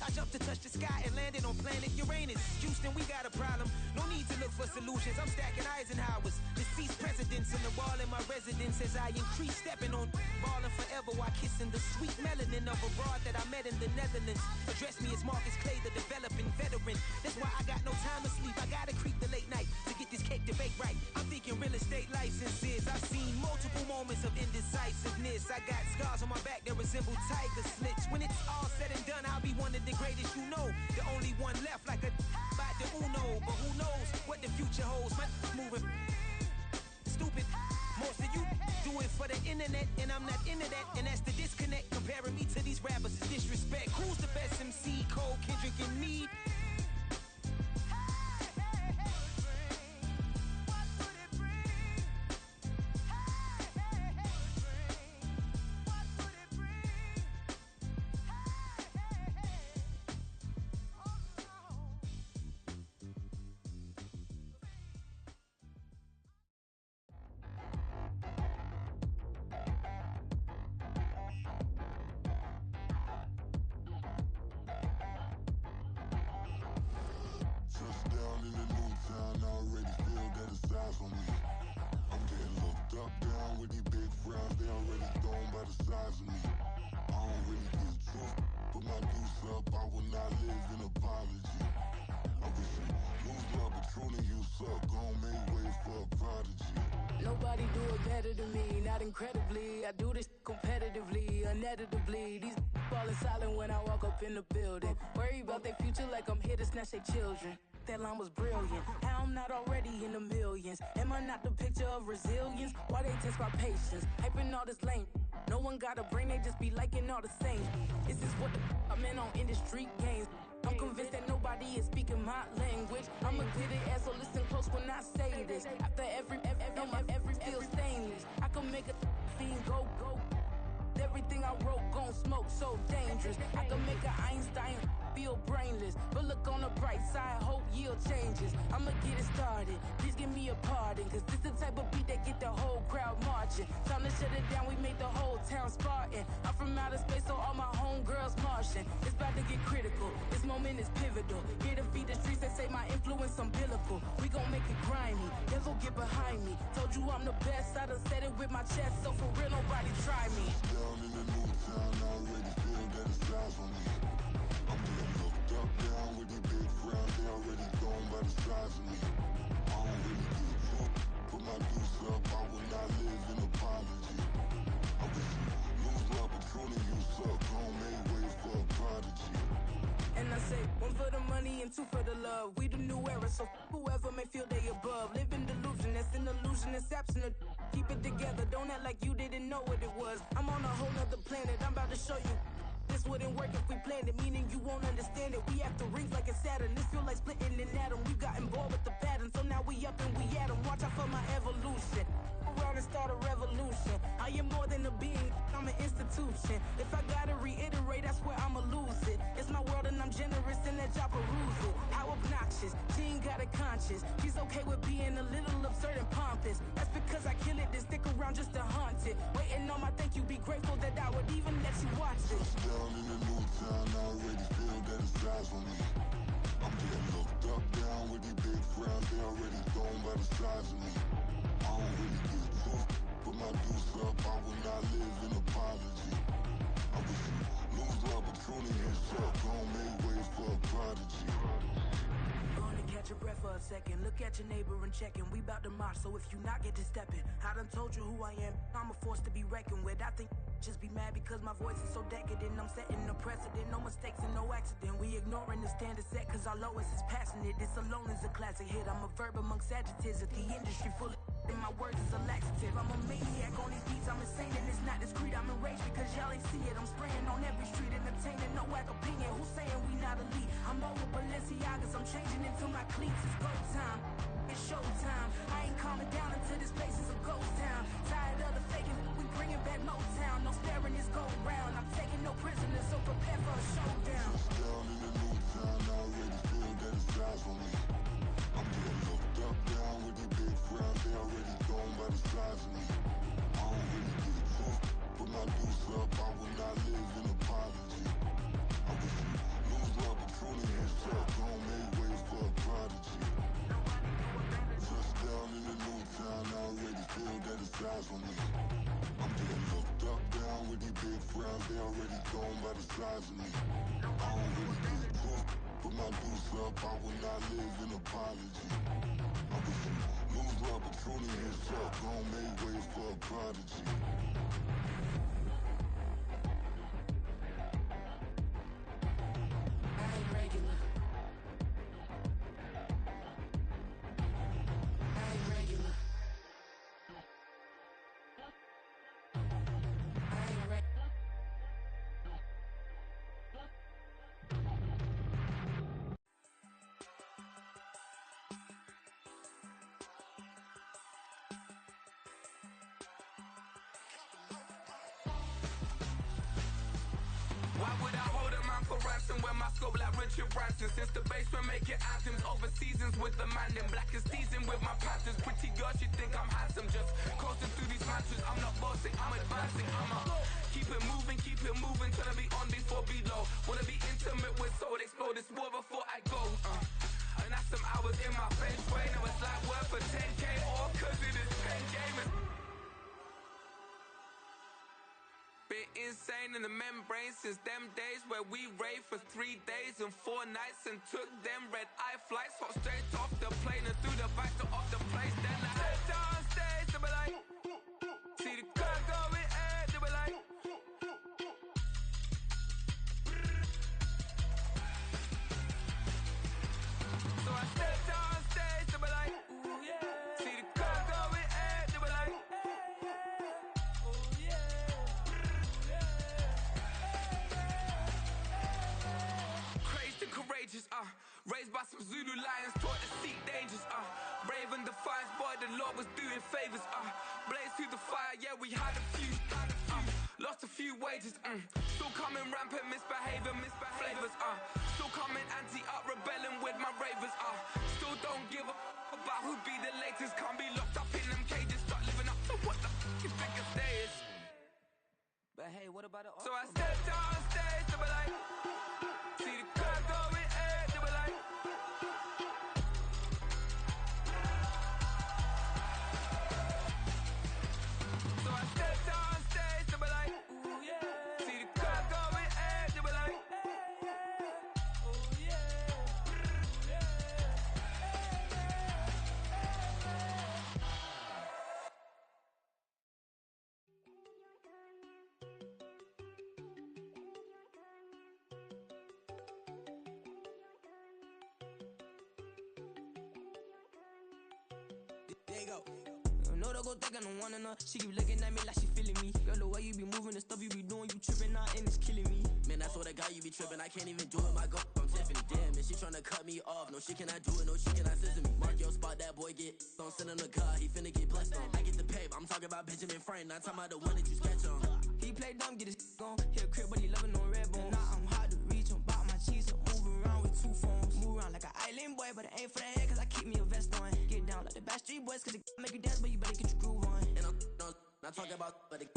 I jumped to touch the sky and landed on planet Uranus. Houston, we got a problem. No need to look for solutions. I'm stacking Eisenhowers. Deceased presidents in the wall in my residence as I increase stepping on ballin' forever while kissing the sweet melanin of a broad that I met in the Netherlands. Address me as Marcus Clay, the developing veteran. That's why I got no time to sleep. I gotta creep the late night to get this cake to bake right. I'm thinking real estate licenses. I've seen multiple moments of indecisiveness. I got scars on my back that resemble tiger slits. When it's all said and done, I'll be one of the greatest you know. The only one left like a by the Uno. But who knows what the future holds. My moving stupid. Most of you do it for the internet, and I'm not into that. And that's the disconnect. Comparing me to these rappers is disrespect. Who's the best MC? Cole, Kendrick, and me. Touchdown in the new town, I already feel that it's eyes on me. I'm getting looked up, down with these big frowns, they already thrown by the size of me. I don't really give truth, put my deuce up, I will not live in apology. I wish you lose love, but truly you suck, gon' make way for a prodigy. Nobody do it better than me, not incredibly. I do this competitively, uneditably. These falling silent when I walk up in the building. Worry about their future like I'm here to snatch their children. That line was brilliant. How I'm not already in the millions? Am I not the picture of resilience? Why they test my patience? Hyping all this lame. No one got a brain, they just be liking all the same. This is what the I'm in on industry games. I'm convinced that nobody is speaking my language. I'm a good ass, so listen close when I say this. After every feel stainless. I can make a fiend go. Everything I wrote gon' smoke, so dangerous. I can make an Einstein feel brainless. But look on the bright side, hope yield changes. I'ma get it started, please give me a pardon. Cause this the type of beat that get the whole crowd marching. Time to shut it down, we made the whole town Spartan. I'm from outer space, so all my homegirls Martian. It's about to get critical, this moment is pivotal. Here to feed the streets that say my influence umbilical. We gon' make it grimy, devil get behind me. Told you I'm the best, I done said it with my chest. So for real, nobody try me. Down in the new town, I already feel that it's eyes on me. I'm getting looked up, down with these big frowns, they already thrown by the size of me. I don't really give truth, put my deuce up, I will not live in apology. I wish you lose love, but truly you suck, gon' make way for a prodigy. And I say, one for the money and two for the love. We the new era, so whoever may feel they above. Live in delusion, confusion. That's an illusion. It's absent. Keep it together. Don't act like you didn't know what it was. I'm on a whole nother planet. I'm about to show you. This wouldn't work if we planned it, meaning you won't understand it. We have to rings like a Saturn. This feel like splitting an atom. We got involved with the pattern, so now we up and we at 'em. Watch out for my evolution. Around and start a revolution. I am more than a being, I'm an institution. If I gotta reiterate, that's where I'ma lose it. It's my world and I'm generous and that y'all peruse it. How obnoxious, she ain't got a conscience. She's okay with being a little absurd and pompous. That's because I kill it, then stick around just to haunt it. Waiting on my thank you, be grateful that I would even let you watch it. Down in the new town, I already feel that it's eyes on me. I'm getting looked up, down with these big frowns, they already thrown by the size of me. I don't really give a fuck, put my deuce up, I will not live in apology. I wish you lose the opportunity and shut, gon' make way for a prodigy. Gonna catch your breath for a second. Look at your neighbor and check him. We bout to march, so if you not get to stepping. I done told you who I am. I'm a force to be reckoned with. I think just be mad because my voice is so decadent. I'm setting a precedent. No mistakes and no accident. We ignoring the standard set cause our lowest is passionate. This alone is a classic hit. I'm a verb amongst adjectives. If the industry full of and my words is a laxative. I'm a maniac on these beats. I'm insane and it's not discreet. I'm enraged because y'all ain't see it. I'm spraying on every street, entertaining no whack opinion. Who's saying we not elite? I'm over Balenciagas. I'm changing into my cleats. It's go time. It's showtime. I ain't calming down until this place is a ghost town. Tired of the faking. We bringing back Motown. No sparing this go round. I'm taking no prisoners, so prepare for a showdown. Down in the new town, I already feel that it's eyes on me. I'm getting looked up, down with these big frowns, they already thrown by the size of me. I don't really give a fuck, put my deuce up, I will not live in apology. I wish you lose the opportunity and shut, gon' make way for a prodigy. Touchdown in the new town, I already feel that it's eyes on me. I'm getting looked up, down with these big frowns, they already thrown by the size of me. I don't really give a fuck, put my deuce up, I will not live in apology. I wish you lose the opportunity and shut, gon' make way for a prodigy. I ain't regular. I ain't regular. I ain't regular. Why would I hold a man for ransom when my scope like Richard Branson? Since the basement making anthems over seasons with the man in black is teasing with my Panthers. Pretty girl, she think I'm handsome. Just coasting through these mantras. I'm not bossing, I'm advancing. I'ma keep it moving till I be on before below. Wanna be intimate with soul, explode this war before I go. And that's some hours in my bench way. Now it's like work for 10K all cause it is 10 gamers. Been insane in the membrane since them days where we raved for 3 days and 4 nights and took them red eye flights. Hot straight off the plane and through the back door of the place. Then I head downstairs, they be like, see the car going air, they be like, so I step downstairs, they be like, ooh yeah, see the car going air, they be like, ooh yeah. Crazed and courageous, raised by some Zulu lions, taught to seek dangers, brave and defiant, boy, the Lord was doing favors, blaze through the fire, yeah, we had a few, lost a few wages, still coming rampant, misbehaving, flavors, still coming anti-up, rebelling with my ravers, still don't give a about who be the latest, can't be locked up in them cages, start living up to what the is biggest day is. But hey, what about the So I step downstairs, they be like, see the car going air, they be like, so I step downstairs, they be like, ooh yeah, see the car going air, they be like, ooh yeah, Fuego. No, don't go thinking I don't want enough. She keep looking at me like she feeling me. Girl, the way you be moving, the stuff you be doing, you tripping out and it's killing me. Man, that's what I got, you be tripping. I can't even do it, my go from Tiffany. Damn, and she tryna cut me off. No, she cannot do it, no, she cannot scissor me. Mark your spot, that boy get on. Send him to God, he finna get blessed on. I get the pay, I'm talking about Benjamin Franklin, not talking about the one that you sketch on. He play dumb, get his on. He a crib, but he loving on red bone. Now I'm hard to reach, I'm bout my cheese. I'm moving around with 2 phones. Move around like an island boy, but it ain't for the head, cause I keep me a vest on. Get down like the Backstreet Boys, cause it make you dance, but you better get your groove on. And I'm not talking about, but it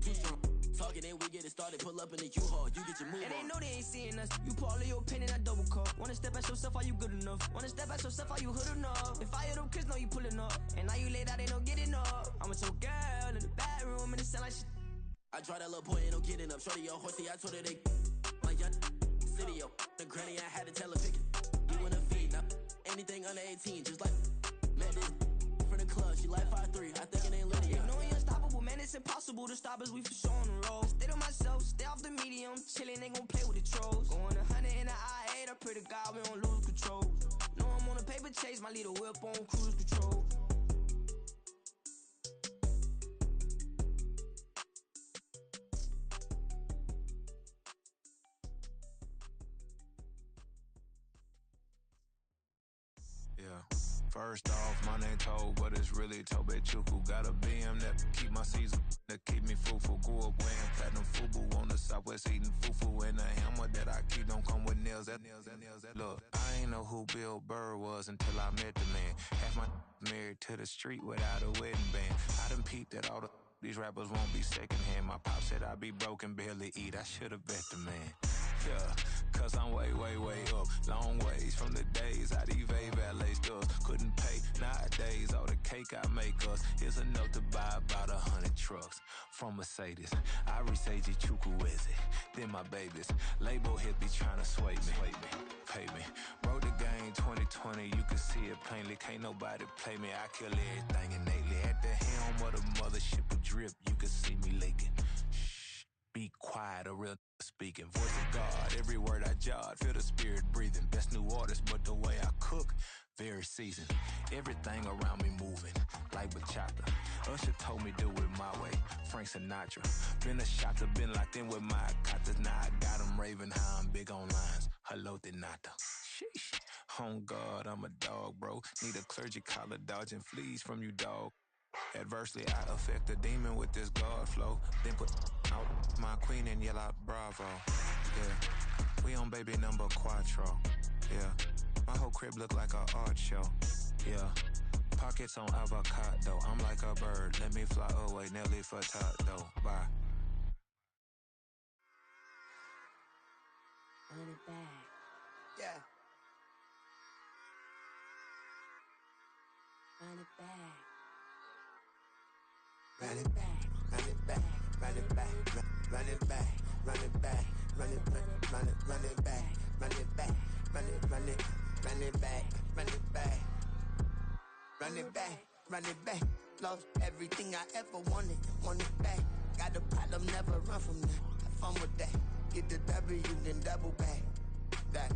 too strong. Talking and we get it started, pull up in the U-Haul, you get your move and on. they know they ain't seeing us. You put all of your opinion, I double call. Wanna step at yourself, are you good enough? Wanna step at yourself, are you hood enough? If I hear them kids know you pulling up, and now you laid out, they don't get enough. I'm with your girl in the bedroom, and it sound like shit. I draw that little boy, ain't no getting up. Shorty, your horsey, I told her they my young city, yo. The granny, I had to tell her pick it. You in the feed, now anything under 18, just like met this from the club. She like 5'3", I think it ain't Lydia. You know you're unstoppable, man, it's impossible to stop us, we for sure on the road. Stay to myself, stay off the medium, chillin', they gon' play with the trolls. Going 100 in the I-8, I pray to God we don't lose control. Know I'm on a paper chase, my little whip on cruise control. First off, my name Toe, but it's really Tobe Chuku. Got a BM that keep my season, that keep me fruitful. Grew up wearing platinum FUBU on the Southwest eating fufu. And the hammer that I keep don't come with nails. Look, I ain't know who Bill Burr was until I met the man. Half my married to the street without a wedding band. I done peeped that all these rappers won't be secondhand. My pop said I'd be broke and barely eat. I should've bet the man. Yeah, cause I'm way, way, way up. Long ways from the days I evade valet stuff. Couldn't pay nowadays. All the cake I make us is enough to buy about 100 trucks. From Mercedes, I resage Chukwueze. Then my babies, label hit be trying to sway me. Pay me. Wrote the game 2020, you can see it plainly. Can't nobody play me. I kill everything innately. At the helm of the mothership of drip, you can see me leaking. Shh, be quiet, a real speaking. Voice of God, every word I jot, feel the spirit breathing. Best new artist, but the way I cook, very seasoned. Everything around me moving, like bachata. Usher told me do it my way, Frank Sinatra. Been a shotter, been locked in with my katas. Now I got them raving how I'm big on lines. Hello, Denata. Sheesh. On God, I'm a dog, bro. Need a clergy collar, dodging fleas from you, dog. Adversely, I affect the demon with this God flow. Then put out my queen and yell out bravo. Yeah, we on baby number quattro. Yeah, my whole crib look like a art show. Yeah, pockets on avocado. I'm like a bird, let me fly away. Nelly Furtado, bye. Run it back. Yeah. Run it back. Run it back, run it back, run it back, run it back, run it back, run it back, run it back, run it back, run it back, run it back, run it back, run it back. Lost everything I ever wanted, want it back. Got a problem, never run from that. Have fun with that. Get the W, then double back. That.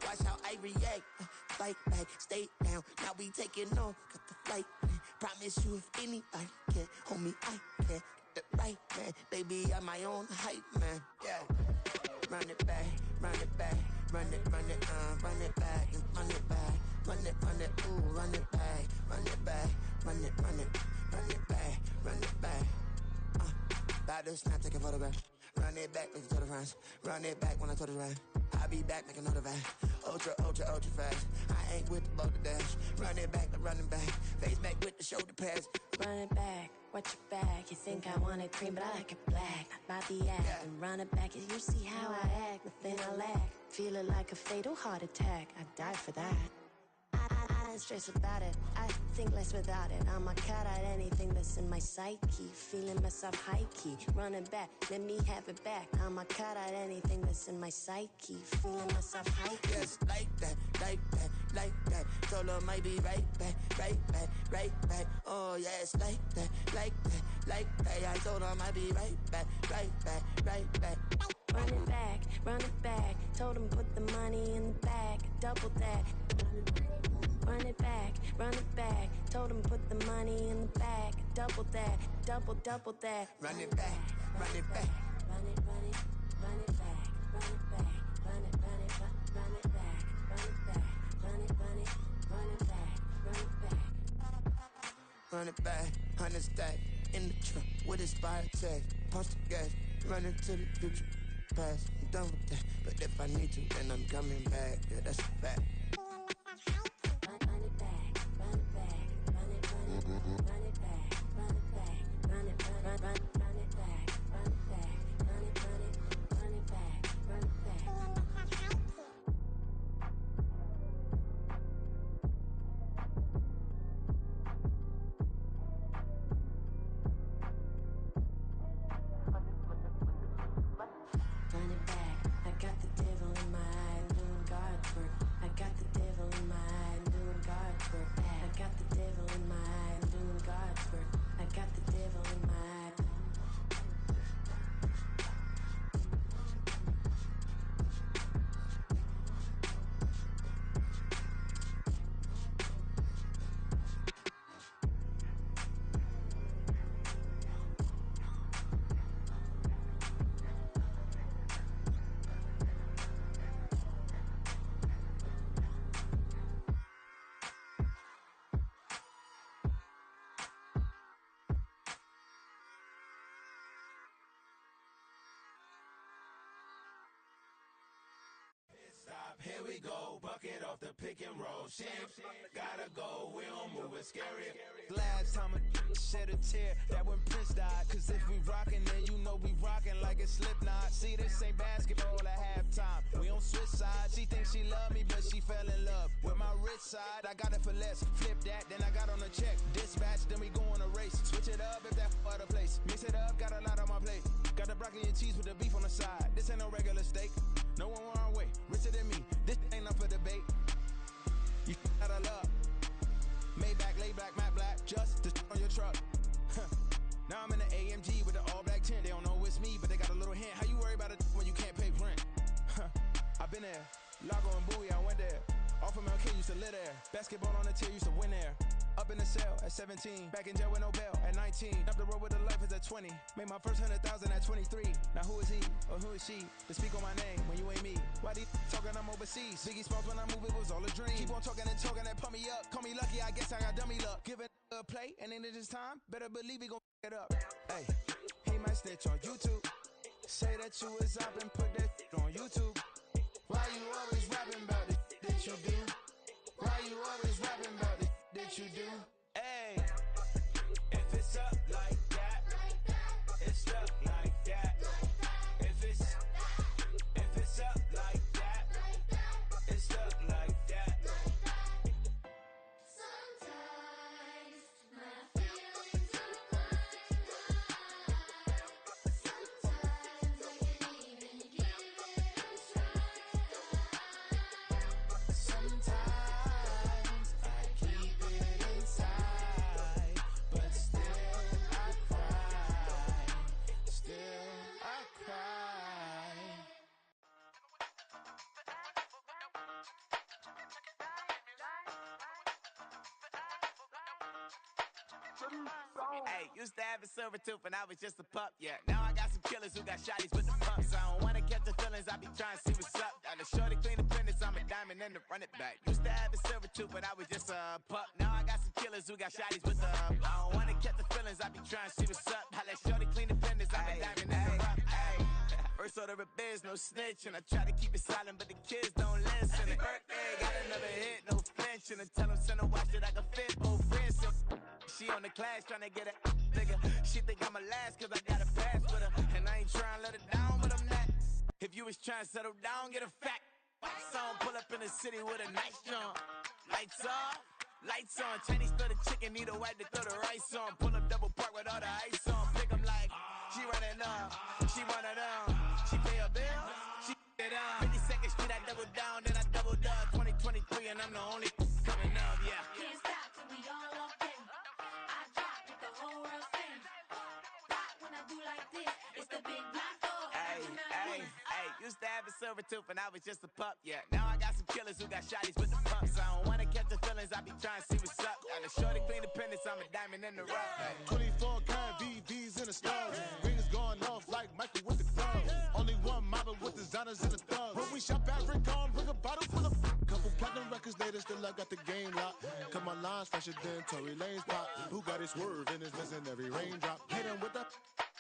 Watch how I react. Fight back, stay down. Now we taking off, got the flight. Promise you if anybody can, homie, I can. Get the right man, baby, I'm my own hype man. Yeah. Run it back, run it back, run it back, and run it back, ooh, run it back, run it back, run it back, run it back. About to snap, take a photograph. Run it back, make it to the friends. Run it back when I told it right. I'll be back, make another back. Ultra fast. I ain't with the boat to dash. Run it back, I'm running back. Face back with the shoulder pads. Run it back, watch your back. You think I want it cream, but I like it black. Not the act, and run it back. You see how I act, nothing I lack. Feeling like a fatal heart attack. I'd die for that. I don't stress about it, I think less without it. I'ma cut out anything that's in my psyche. Feeling myself high key, running back, let me have it back. I'ma cut out anything that's in my psyche. Feeling myself high key. Yes, like that, like that, like that. Told her might be right back, right back, right back. Oh yes, like that, like that, like that. I told her might be right back, right back, right back. run it back, run it back. Told him put the money in the bag, double that. Run it back, run it back. Told him put the money in the bag, double that, double that. Run it back, run it back. Run it, run it, run it back, run it back, run it, run it, run it back, run it back, run it, run it, run it back, run it back. Run it back, 100 stack in the truck with expired tag. Punch the gas, running to the future. Past, I'm done with that. But if I need to, then I'm coming back. Yeah, that's a fact. Run it back, run it back, run it, run it, run it back, run it back, run it, run it back, run it back, run it, run it, run it back, run it back. Run it back, I got the devil in my eye, I'm doing God's work. I got the devil in my eye, I'm doing God's work. I got the devil in my eye, I'm doing God's work. I got the devil in my eye. Here we go, bucket off the pick and roll. Champ, gotta go, we don't move it scary. Last time a shed a tear, that when Prince died. Cause if we rockin', then you know we rockin' like it's Slipknot. See, this ain't basketball at halftime. We on switch sides. She thinks she love me, but she fell in love with my rich side. I got it for less. Flip that, then I got on a check. Dispatch, then we go on a race. Switch it up if that other place. Mix it up, got a lot on my plate. Got the broccoli and cheese with the beef on the side. This ain't no regular steak. No one wrong way, richer than me. This ain't up for debate. You out of love. Maybach, lay back, matte black, just to on your truck. Now I'm in the AMG with the all black tint. They don't know it's me, but they got a little hint. How you worry about it when you can't pay rent? I've been there. Lago and Bowie, I went there. Off of MLK, used to live there. Basketball on the tier, used to win there. Up in the cell at 17. Back in jail with no bail at 19. Up the road with a life is at 20. Made my first 100,000 at 23. Now who is he or who is she to speak on my name when you ain't me? Why these talking I'm overseas? Biggie Smalls when I move it was all a dream. Keep on talking and talking that pump me up. Call me lucky, I guess I got dummy luck. Give it a play and then this time, better believe he gon' it up. Hey, he might snitch on YouTube. Say that you was up and put that on YouTube. Why you always rapping about it that you do? Why you always rapping about it that you do? Hey, if it's up like that, it's up like that. If it's up like that, it's up like that. Sometimes my feelings are blind. Sometimes I can't even give it a try. Sometimes I keep it inside, but still I cry. Still I cry. Hey, used to have a silver tooth when I was just a pup, yeah. Now I got some killers who got shotties with the pumps. I don't wanna catch the feelings, I be trying to see what's up. Got a shorty clean the fitness, I'm a diamond and to run it back. Used to have a silver tooth when I was just a pup. Now I got some killers who got shotties with the I don't wanna catch the feelings, I be trying to see what's up. I let shorty clean the fitness, I'm a diamond and to run First order of biz, no snitch. And I try to keep it silent, but the kids don't listen. And birthday, got another hit, no flinch. And I tell them, send a watch that I can fit both wrists. She on the class, trying to get a nigga. She think I'm a last, cause I got a pass with her. And I ain't trying to let her down, but I'm not. If you was trying to settle down, get a fact. Song pull up in the city with a nice jump. Lights off, lights on. Chinese throw the chicken, need a wipe to throw the rice on. Pull up double park with all the ice on. Pick 'em like, she running up, she one of them. She pay her bills, she it up. 52nd Street, I double down, then I doubled up. 2023, and I'm the only coming up, yeah. Can't stop till we all walk in. I drop with the whole world sing. Rock when I do like this, it's the big block door. Hey, hey, Used to have a silver tooth and I was just a pup, yeah. Now I got some killers who got shotties with the pumps. I don't wanna catch the feelings, I be trying to see what's up. Got a shorty clean the pendants, I'm a diamond in the rough. 24 karat VVs in the stars. Rings going off like Michael with the club. Only one model with designers in the thugs. When we shop at Rick on, bring a bottle full of couple platinum records later, still I got the game locked. Cut my lines fresher than Tory Lane's pop. Bugatti swerve in his missing every raindrop. Hit him with the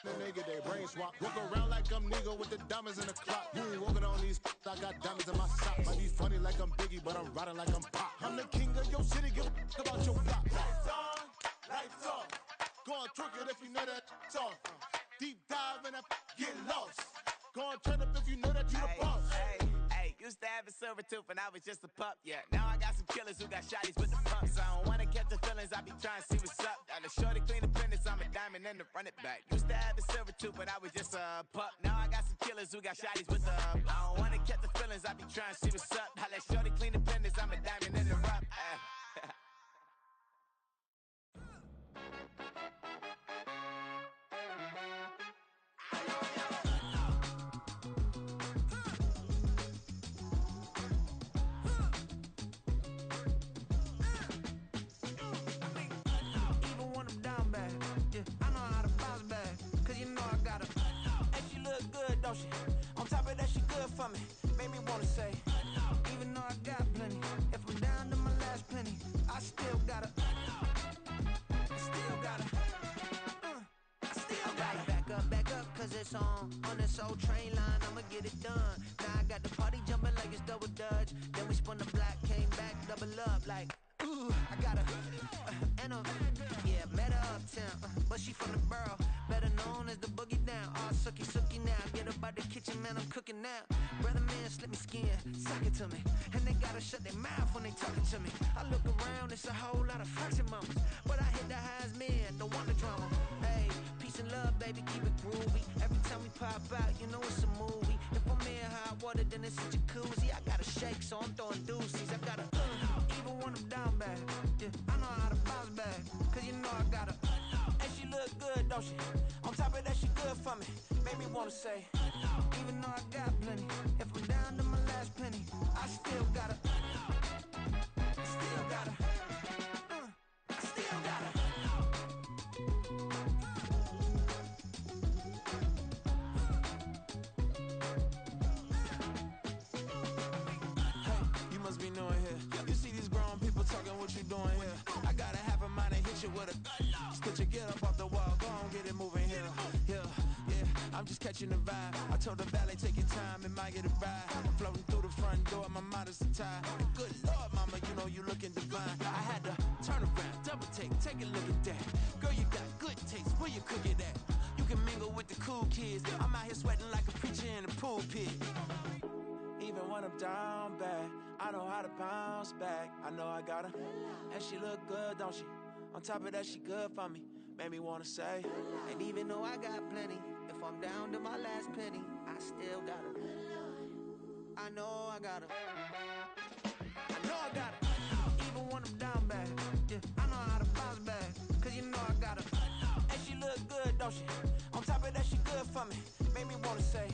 then they get their brain swap. Walk around like I'm Nego with the diamonds in the clock. You ain't walking on these, I got diamonds in my socks. Might be funny like I'm Biggie, but I'm riding like I'm Pop. I'm the king of your city, give a about your block. Lights on, lights off. Go on, twerk it if you know that it's off. Deep dive and get lost. Go on, turn up if you know that you the boss. Hey, used to have a silver tooth and I was just a pup, yeah. Now I got some killers who got shotties with the pumps. I don't wanna catch the feelings, I be trying to see what's up. Got a shorty clean the pendants, I'm a diamond and to run it back. Used to have a silver tooth, but I was just a pup. Now I got some killers who got shotties with the I don't wanna catch the feelings, I be trying to see what's up. I let shorty clean the pendants, I'm a diamond in the rough. Don't she? On top of that, she good for me. Made me wanna say, even though I got plenty, if I'm down to my last penny, I still gotta, back up, cause it's on this old train line, I'ma get it done. Now I got the party jumping like it's double dutch. Then we spun the block, came back, double up, like, ooh, I got a, and a, yeah, met her uptown, but she from the borough, better known as the boogie down. All sucky now, get up out the kitchen, man, I'm cooking now. Brother man, slip me skin, suck it to me, and they gotta shut their mouth when they talking to me. I look around, it's a whole lot of foxy mamas, but I hit the highs, man, don't want the drama. Hey, peace and love, baby, keep it groovy. Every time we pop out, you know it's a movie. If I'm in hot water, then it's a jacuzzi. I gotta shake, so I'm throwing deuces. I gotta, even when I'm down bad, yeah, I know how to bounce back, cause you know I gotta, and she look good, don't she? On top of that, she good for me. Made me wanna say, even though I got plenty, if I'm down to my last penny, I still gotta, still gotta. Be knowing here. You see these grown people talking, what you doing here? I gotta have a mind and hit you with a stitch you, get up off the wall, go on, get it moving here. Yeah, I'm just catching the vibe. I told the valet, take your time, it might get a ride. Floating through the front door, my modest attire. Good Lord, mama, you know you looking divine. I had to turn around, double take a look at that. Girl, you got good taste, where you cook it at? You can mingle with the cool kids. I'm out here sweating like a preacher in a pool pit. Even when I'm down bad, I know how to bounce back. I know I got her, and she look good, don't she? On top of that, she good for me. Made me wanna say, and even though I got plenty, if I'm down to my last penny, I still got her. I know I got her. I know I got her. Even when I'm down bad, yeah, I know how to bounce back, cause you know I got her. And she look good, don't she? On top of that, she good for me. Made me wanna say,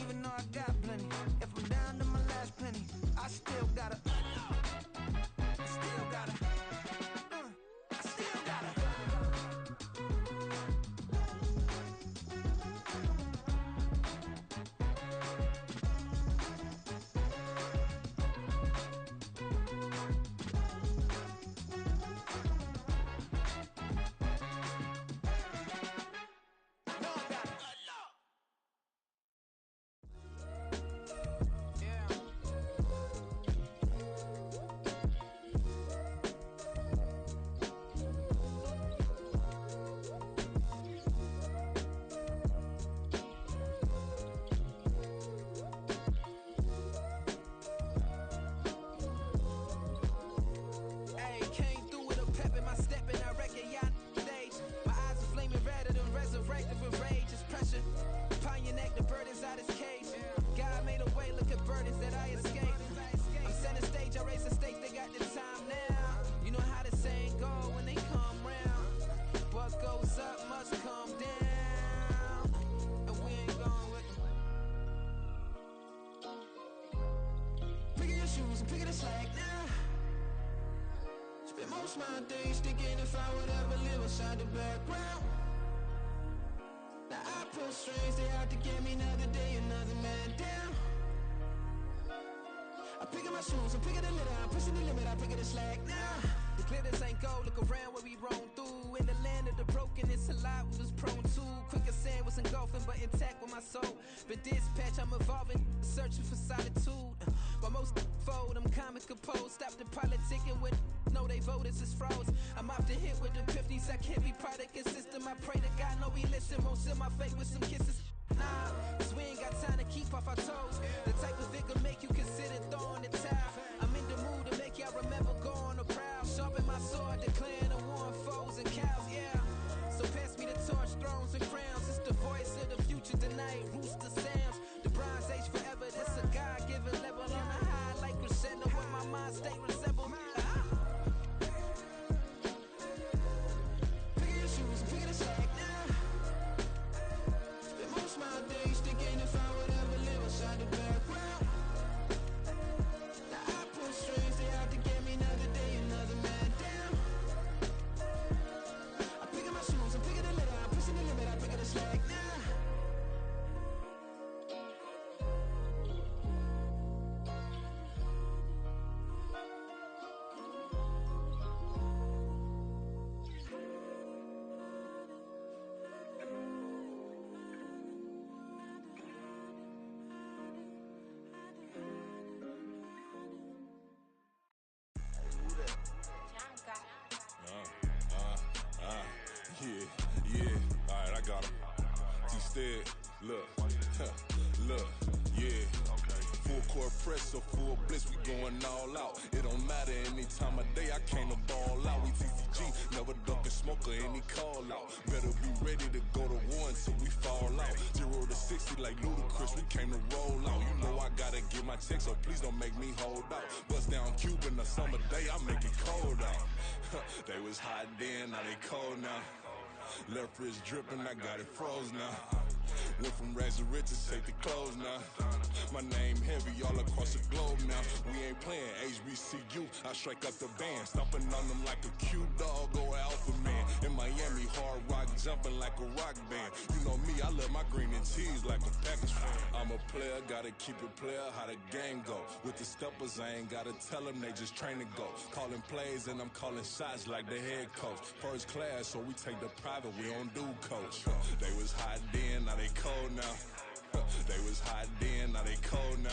even though I got plenty, if I'm down to my last penny, I still gotta, still gotta, still gotta. shoes and picking the slack now. Spend most of my days thinking if I would ever live inside the background. Now I pull strings, they out to get me another day, another man down. I'm picking my shoes, I'm picking the litter, I'm pushing the limit, I'm picking the slack now. The glitters ain't gold, look around where we roam through. In the land of the broken, it's a lot we was prone to. Quicker sand was engulfing, but intact with my soul. But dispatch, I'm evolving, searching for solitude. While most fold, I'm comic composed. Stop the politicking with no, they voters is froze. I'm off the hit with the 50s, I can't be product and system. I pray to God, no, we listen. Won't send my fate with some kisses. Nah, cause we ain't got time to keep off our toes. The type of vigor make you consider throwing the towel. I'm in the mood to make y'all remember going to proud. Sharpen my sword, declaring the war on foes and cows, yeah. So pass me the torch, thrones and crowns. It's the voice of the future tonight, rooster sounds. The Bronze Age forever, this a God-given level. On a high like crescendo, where my mind state resemble. Picking your shoes and picking the slack now. Spend most of my days thinking if I would ever live inside the background. Now I pull strings, they out to get me another day, another man down. I'm picking my shoes, I'm picking the litter, I'm pushing the limit, I'm picking the slack now. Yeah, alright, I got him. T-Stead, look, look, yeah. Full court press or full blitz, we going all out. It don't matter any time of day, I came to ball out. We TCG, never duck a smoker, any call out. Better be ready to go to war until we fall out. 0 to 60 like Ludacris, we came to roll out. You know I gotta get my check, so please don't make me hold out. Bust down Cuban a summer day, I make it cold out. They was hot then, now they cold now. Left wrist dripping, I got it froze now. Went from rags to riches, take the clothes now. My name heavy all across the globe now. We ain't playing HBCU, I strike up the band. Stomping on them like a Q dog or Alpha Man. In Miami, hard rock jumping like a rock band. You know me, I love my green and cheese like a Packers fan. I'm a player, gotta keep it player, how the game go. With the steppers, I ain't gotta tell them, they just train to go. Calling plays and I'm calling shots like the head coach. First class, so we take the private, we don't do coach. They was hot then, now they cold now. They was hot then, now they cold now.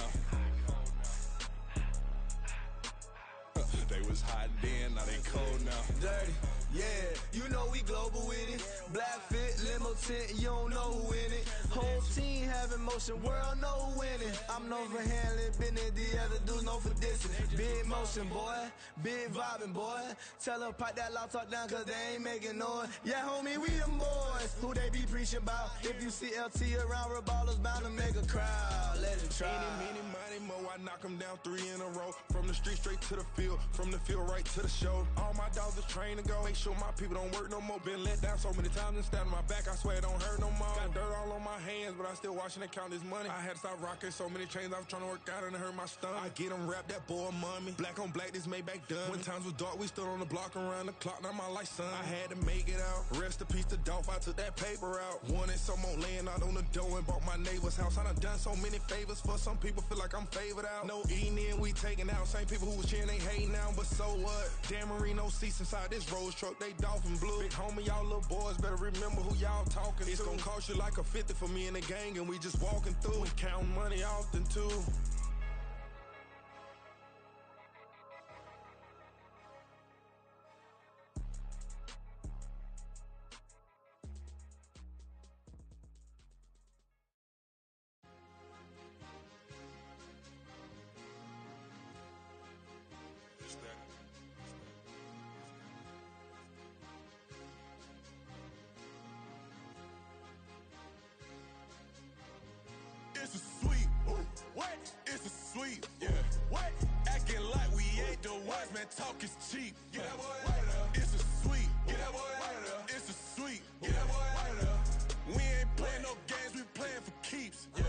They was hot then, now they cold now. Dirty, yeah, you know we global with it. Black fit, limo tint, you don't know who in it. Whole team having motion, world know who winning. I'm known for handling business, the other dudes known for dissing. Big motion, boy, big vibing, boy. Tell her pipe that loud talk down, cause they ain't making noise. Yeah, homie, we them boys, who they be preaching about. If you see LT around, Reballo's bound to make a crowd. Let it try. Any, money, mo, I knock them down 3 in a row. From the street straight to the field, from the field right to the show. All my dogs are trained to go. Make sure my people don't work no more. Been let down so many times and stabbed on my back, I swear it don't hurt no more. Got dirt all on my hands, but I still watching and count this money. I had to stop rocking so many chains, I was trying to work out and it hurt my stomach. I get them wrapped, that boy mommy. Black on black, this Maybach done. When times was dark, we stood on the block around the clock, now my life son. I had to make it out. Rest in peace to Dolph, I took that paper out. Wanted some more laying out on the dough and bought my neighbor's house. I done some many favors for some people, feel like I'm favored out. No eating in, we taking out. Same people who was cheering, they hating now, but so what? Dan Marino seats inside this Rolls truck, they dolphin blue. Big homie, y'all little boys better remember who y'all talking to. It's gonna cost you like a 50 for me and the gang, and we just walking through. We counting money often too. It's a sweet. What? It's a sweet. Yeah. What? Acting like we ain't the ones, man. Talk is cheap. Get that boy out of there. It's a sweet. Get that boy out of there. It's a sweet. Get that boy out of there. We ain't playing no games, we playing for keeps. Yeah.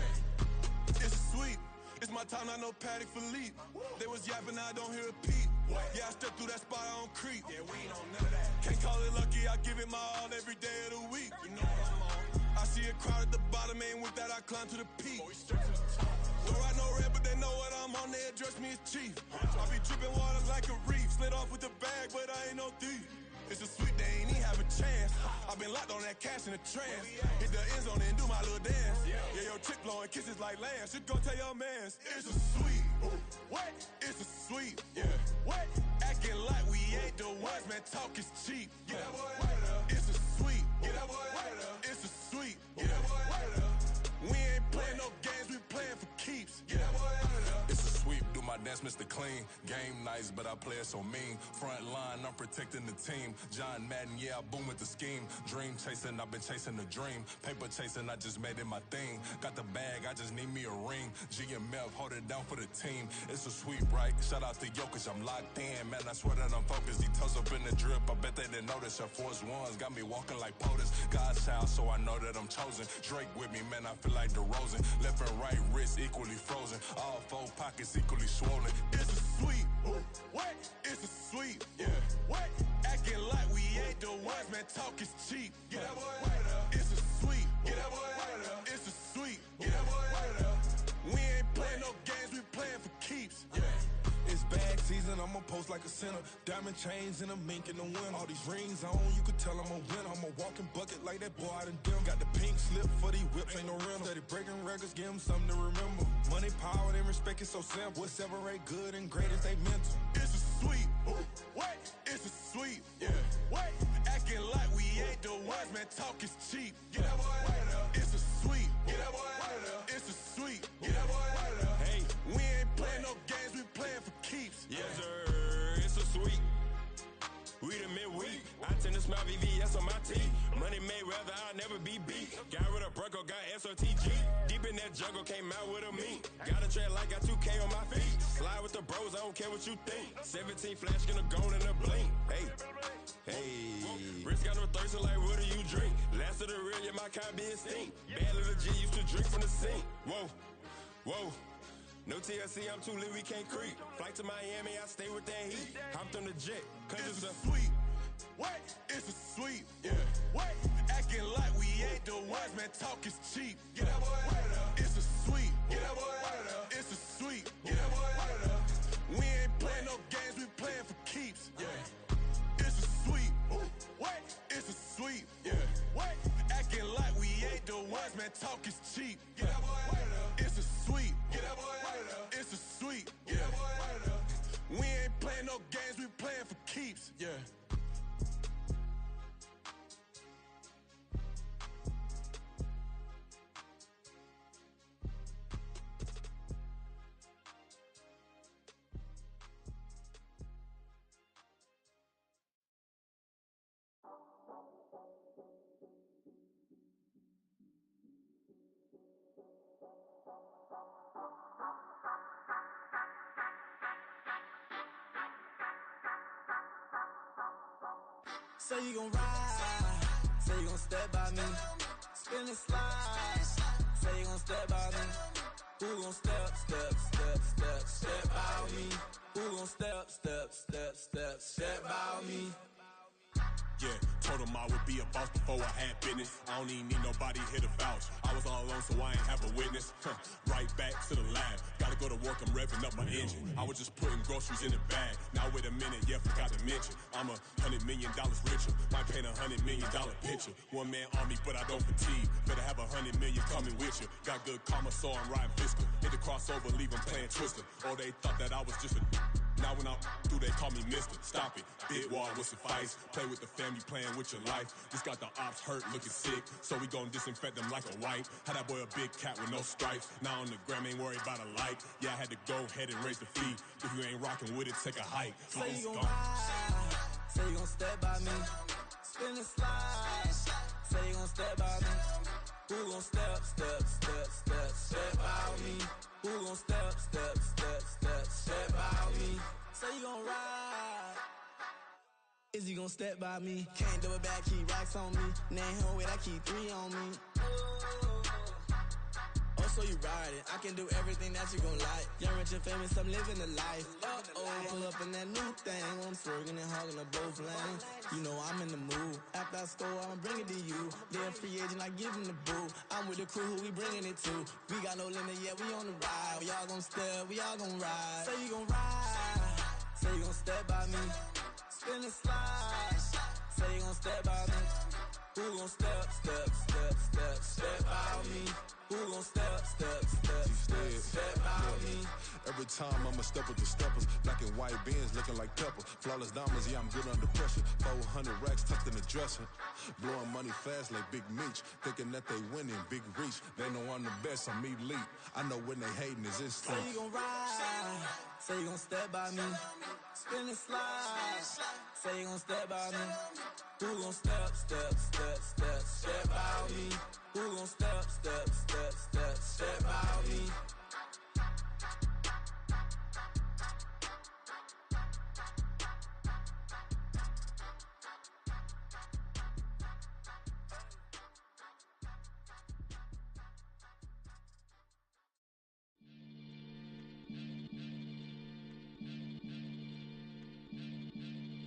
It's a sweet. It's wasting my time, not no Patty Philippe. They was yapping, I don't hear a peep. Yeah, I stepped through that spot, I don't creep. Yeah, we ain't on none of that. Can't call it lucky, I give it my all every day of the week. You know what I'm on. I see a crowd at the bottom, and with that I climb to the peak. Don't ride no red, but they know what I'm on, they address me as chief. I be dripping water like a reef, slid off with the bag, but I ain't no thief. It's a sweet, they ain't even have a chance. I been locked on that cash in a trance. Hit the end zone and do my little dance. Yeah, your chick blowing kisses like Lance. You go tell your mans, it's a sweet. What? It's a sweet. Yeah. What? Acting like we ain't the ones, man. Talk is cheap. Yeah. It's a sweet. It's a sweet. Yeah. We ain't playing no games, we playing for keeps. Yeah. It's a sweep, do my dance, Mr. Clean. Game nice, but I play it so mean. Front line, I'm protecting the team. John Madden, yeah, I boom with the scheme. Dream chasing, I've been chasing the dream. Paper chasing, I just made it my thing. Got the bag, I just need me a ring. G and Mel, hold it down for the team. It's a sweep, right? Shout out to Jokic, I'm locked in. Man, I swear that I'm focused. He toes up in the drip, I bet they didn't notice. Your force ones got me walking like POTUS. God's child, so I know that I'm chosen. Drake with me, man, I feel like DeRozan. Left and right wrist equally frozen. All four pockets equally swollen. It's a sweet. What? It's a sweet. Yeah. What? Acting like we ain't the ones, man. Talk is cheap. Yeah. It's a sweet. It's a sweet. Yeah. We ain't playing no games, we playing for keeps. Yeah. It's bag season, I'ma post like a sinner. Diamond chains and a mink in the wind. All these rings on, you could tell I'm a winner. I'm a walking bucket like that boy out in dim. Got the pink slip for these whips, ain't no rental. Steady breaking records, give them something to remember. Money, power, and respect is so simple. What separate good and great is they mental. It's a sweet. What? It's a sweet. Yeah. What? Acting like we ain't the ones, man. Talk is cheap. Yeah. It's a sweet. It's a sweet. Yeah. Hey, we ain't playing no games, we playing for keeps. Yes, sir. It's a sweet. We the midweek. I tend to smile VVS on my teeth. Money made rather I'll never be beat. Got rid of Bronco, got SOTG. Deep in that jungle, came out with a meat. Got a trail like got 2K on my feet. Slide with the bros, I don't care what you think. 17 flash gonna go in a blink. Hey, hey. Wrist got no thirst, like what do you drink? Last of the real, yeah, my kind be extinct. Bad little G used to drink from the sink. Whoa, whoa. No TLC, I'm too lit, we can't creep. Flight to Miami, I stay with that heat. Hopped on the jet, cause it's a sweet. What? It's a sweet. Yeah. What? Acting like we ain't the ones, man. Talk is cheap. Yeah. It's a sweet. It's a sweet. Yeah. We ain't playing no games, we playing for keeps. Yeah. It's a sweet. What? It's a sweet. Yeah. What? Acting like we ain't the ones, man. Talk is cheap. Yeah. It's a sweet. It's a sweet. Yeah. We ain't playing no games, we playing for keeps. Yeah. Say you gon' ride, say you gon' step by me, spin and slide, say you gon' step by me, who gon' step by me, who gon' step by me. Yeah, told him I would be a boss before I had business. I don't even need nobody here to vouch. I was all alone, so I ain't have a witness. Right back to the lab. Gotta go to work, I'm revving up my engine. I was just putting groceries in the bag. Now wait a minute, yeah, forgot to mention. I'm $100 million richer. Might paint $100 million picture. One man army, but I don't fatigue. Better have 100 million coming with you. Got good karma, so I'm riding fiscal. Hit the crossover, leave them playing Twister. Or they thought that I was just a. Now when I do, they call me Mister. Stop it. Big wall will suffice. Play with the family, playing with your life. Just got the ops hurt, looking sick. So we gon' disinfect them like a wipe. Had that boy a big cat with no stripes. Now on the gram, ain't worried about a light. Yeah, I had to go ahead and raise the fee. If you ain't rocking with it, take a hike. Say you gon' ride, say you gon' step by me, spin and slide. Say you gon' step by me, who gon' step by me, who gon' step by me. Say you gon' ride, is you gon' step by me? Can't do it back, keep racks on me. Name home with I keep 3 on me. Oh, so you ride it. I can do everything that you gon' like. Young, rich, and famous, I'm living the life. Pull up in that new thing. I'm swerving and hogging up both lanes. You know I'm in the mood. After I score, I'ma bring it to you. They're a free agent, I give him the boo. I'm with the crew, who we bringing it to. We got no limit, yeah, we on the ride. We all gon' step, we all gon' ride. Say you gon' ride. Say you gon' step by me. Spin and slide. Say you gon' step by me. Who gon' step by me? Who gon' step by me? Every time I'ma step with the steppers. Black and white beans looking like pepper. Flawless diamonds, yeah, I'm good under pressure. 400 racks tucked in the dresser. Blowing money fast like Big Meech. Thinking that they winning, big reach. They know I'm the best, I'm elite. I know when they hating is instinct. Say you gon' ride. Say you gon' step by me. Spin and slide. Say you gon' step by me. Who gon' step by me?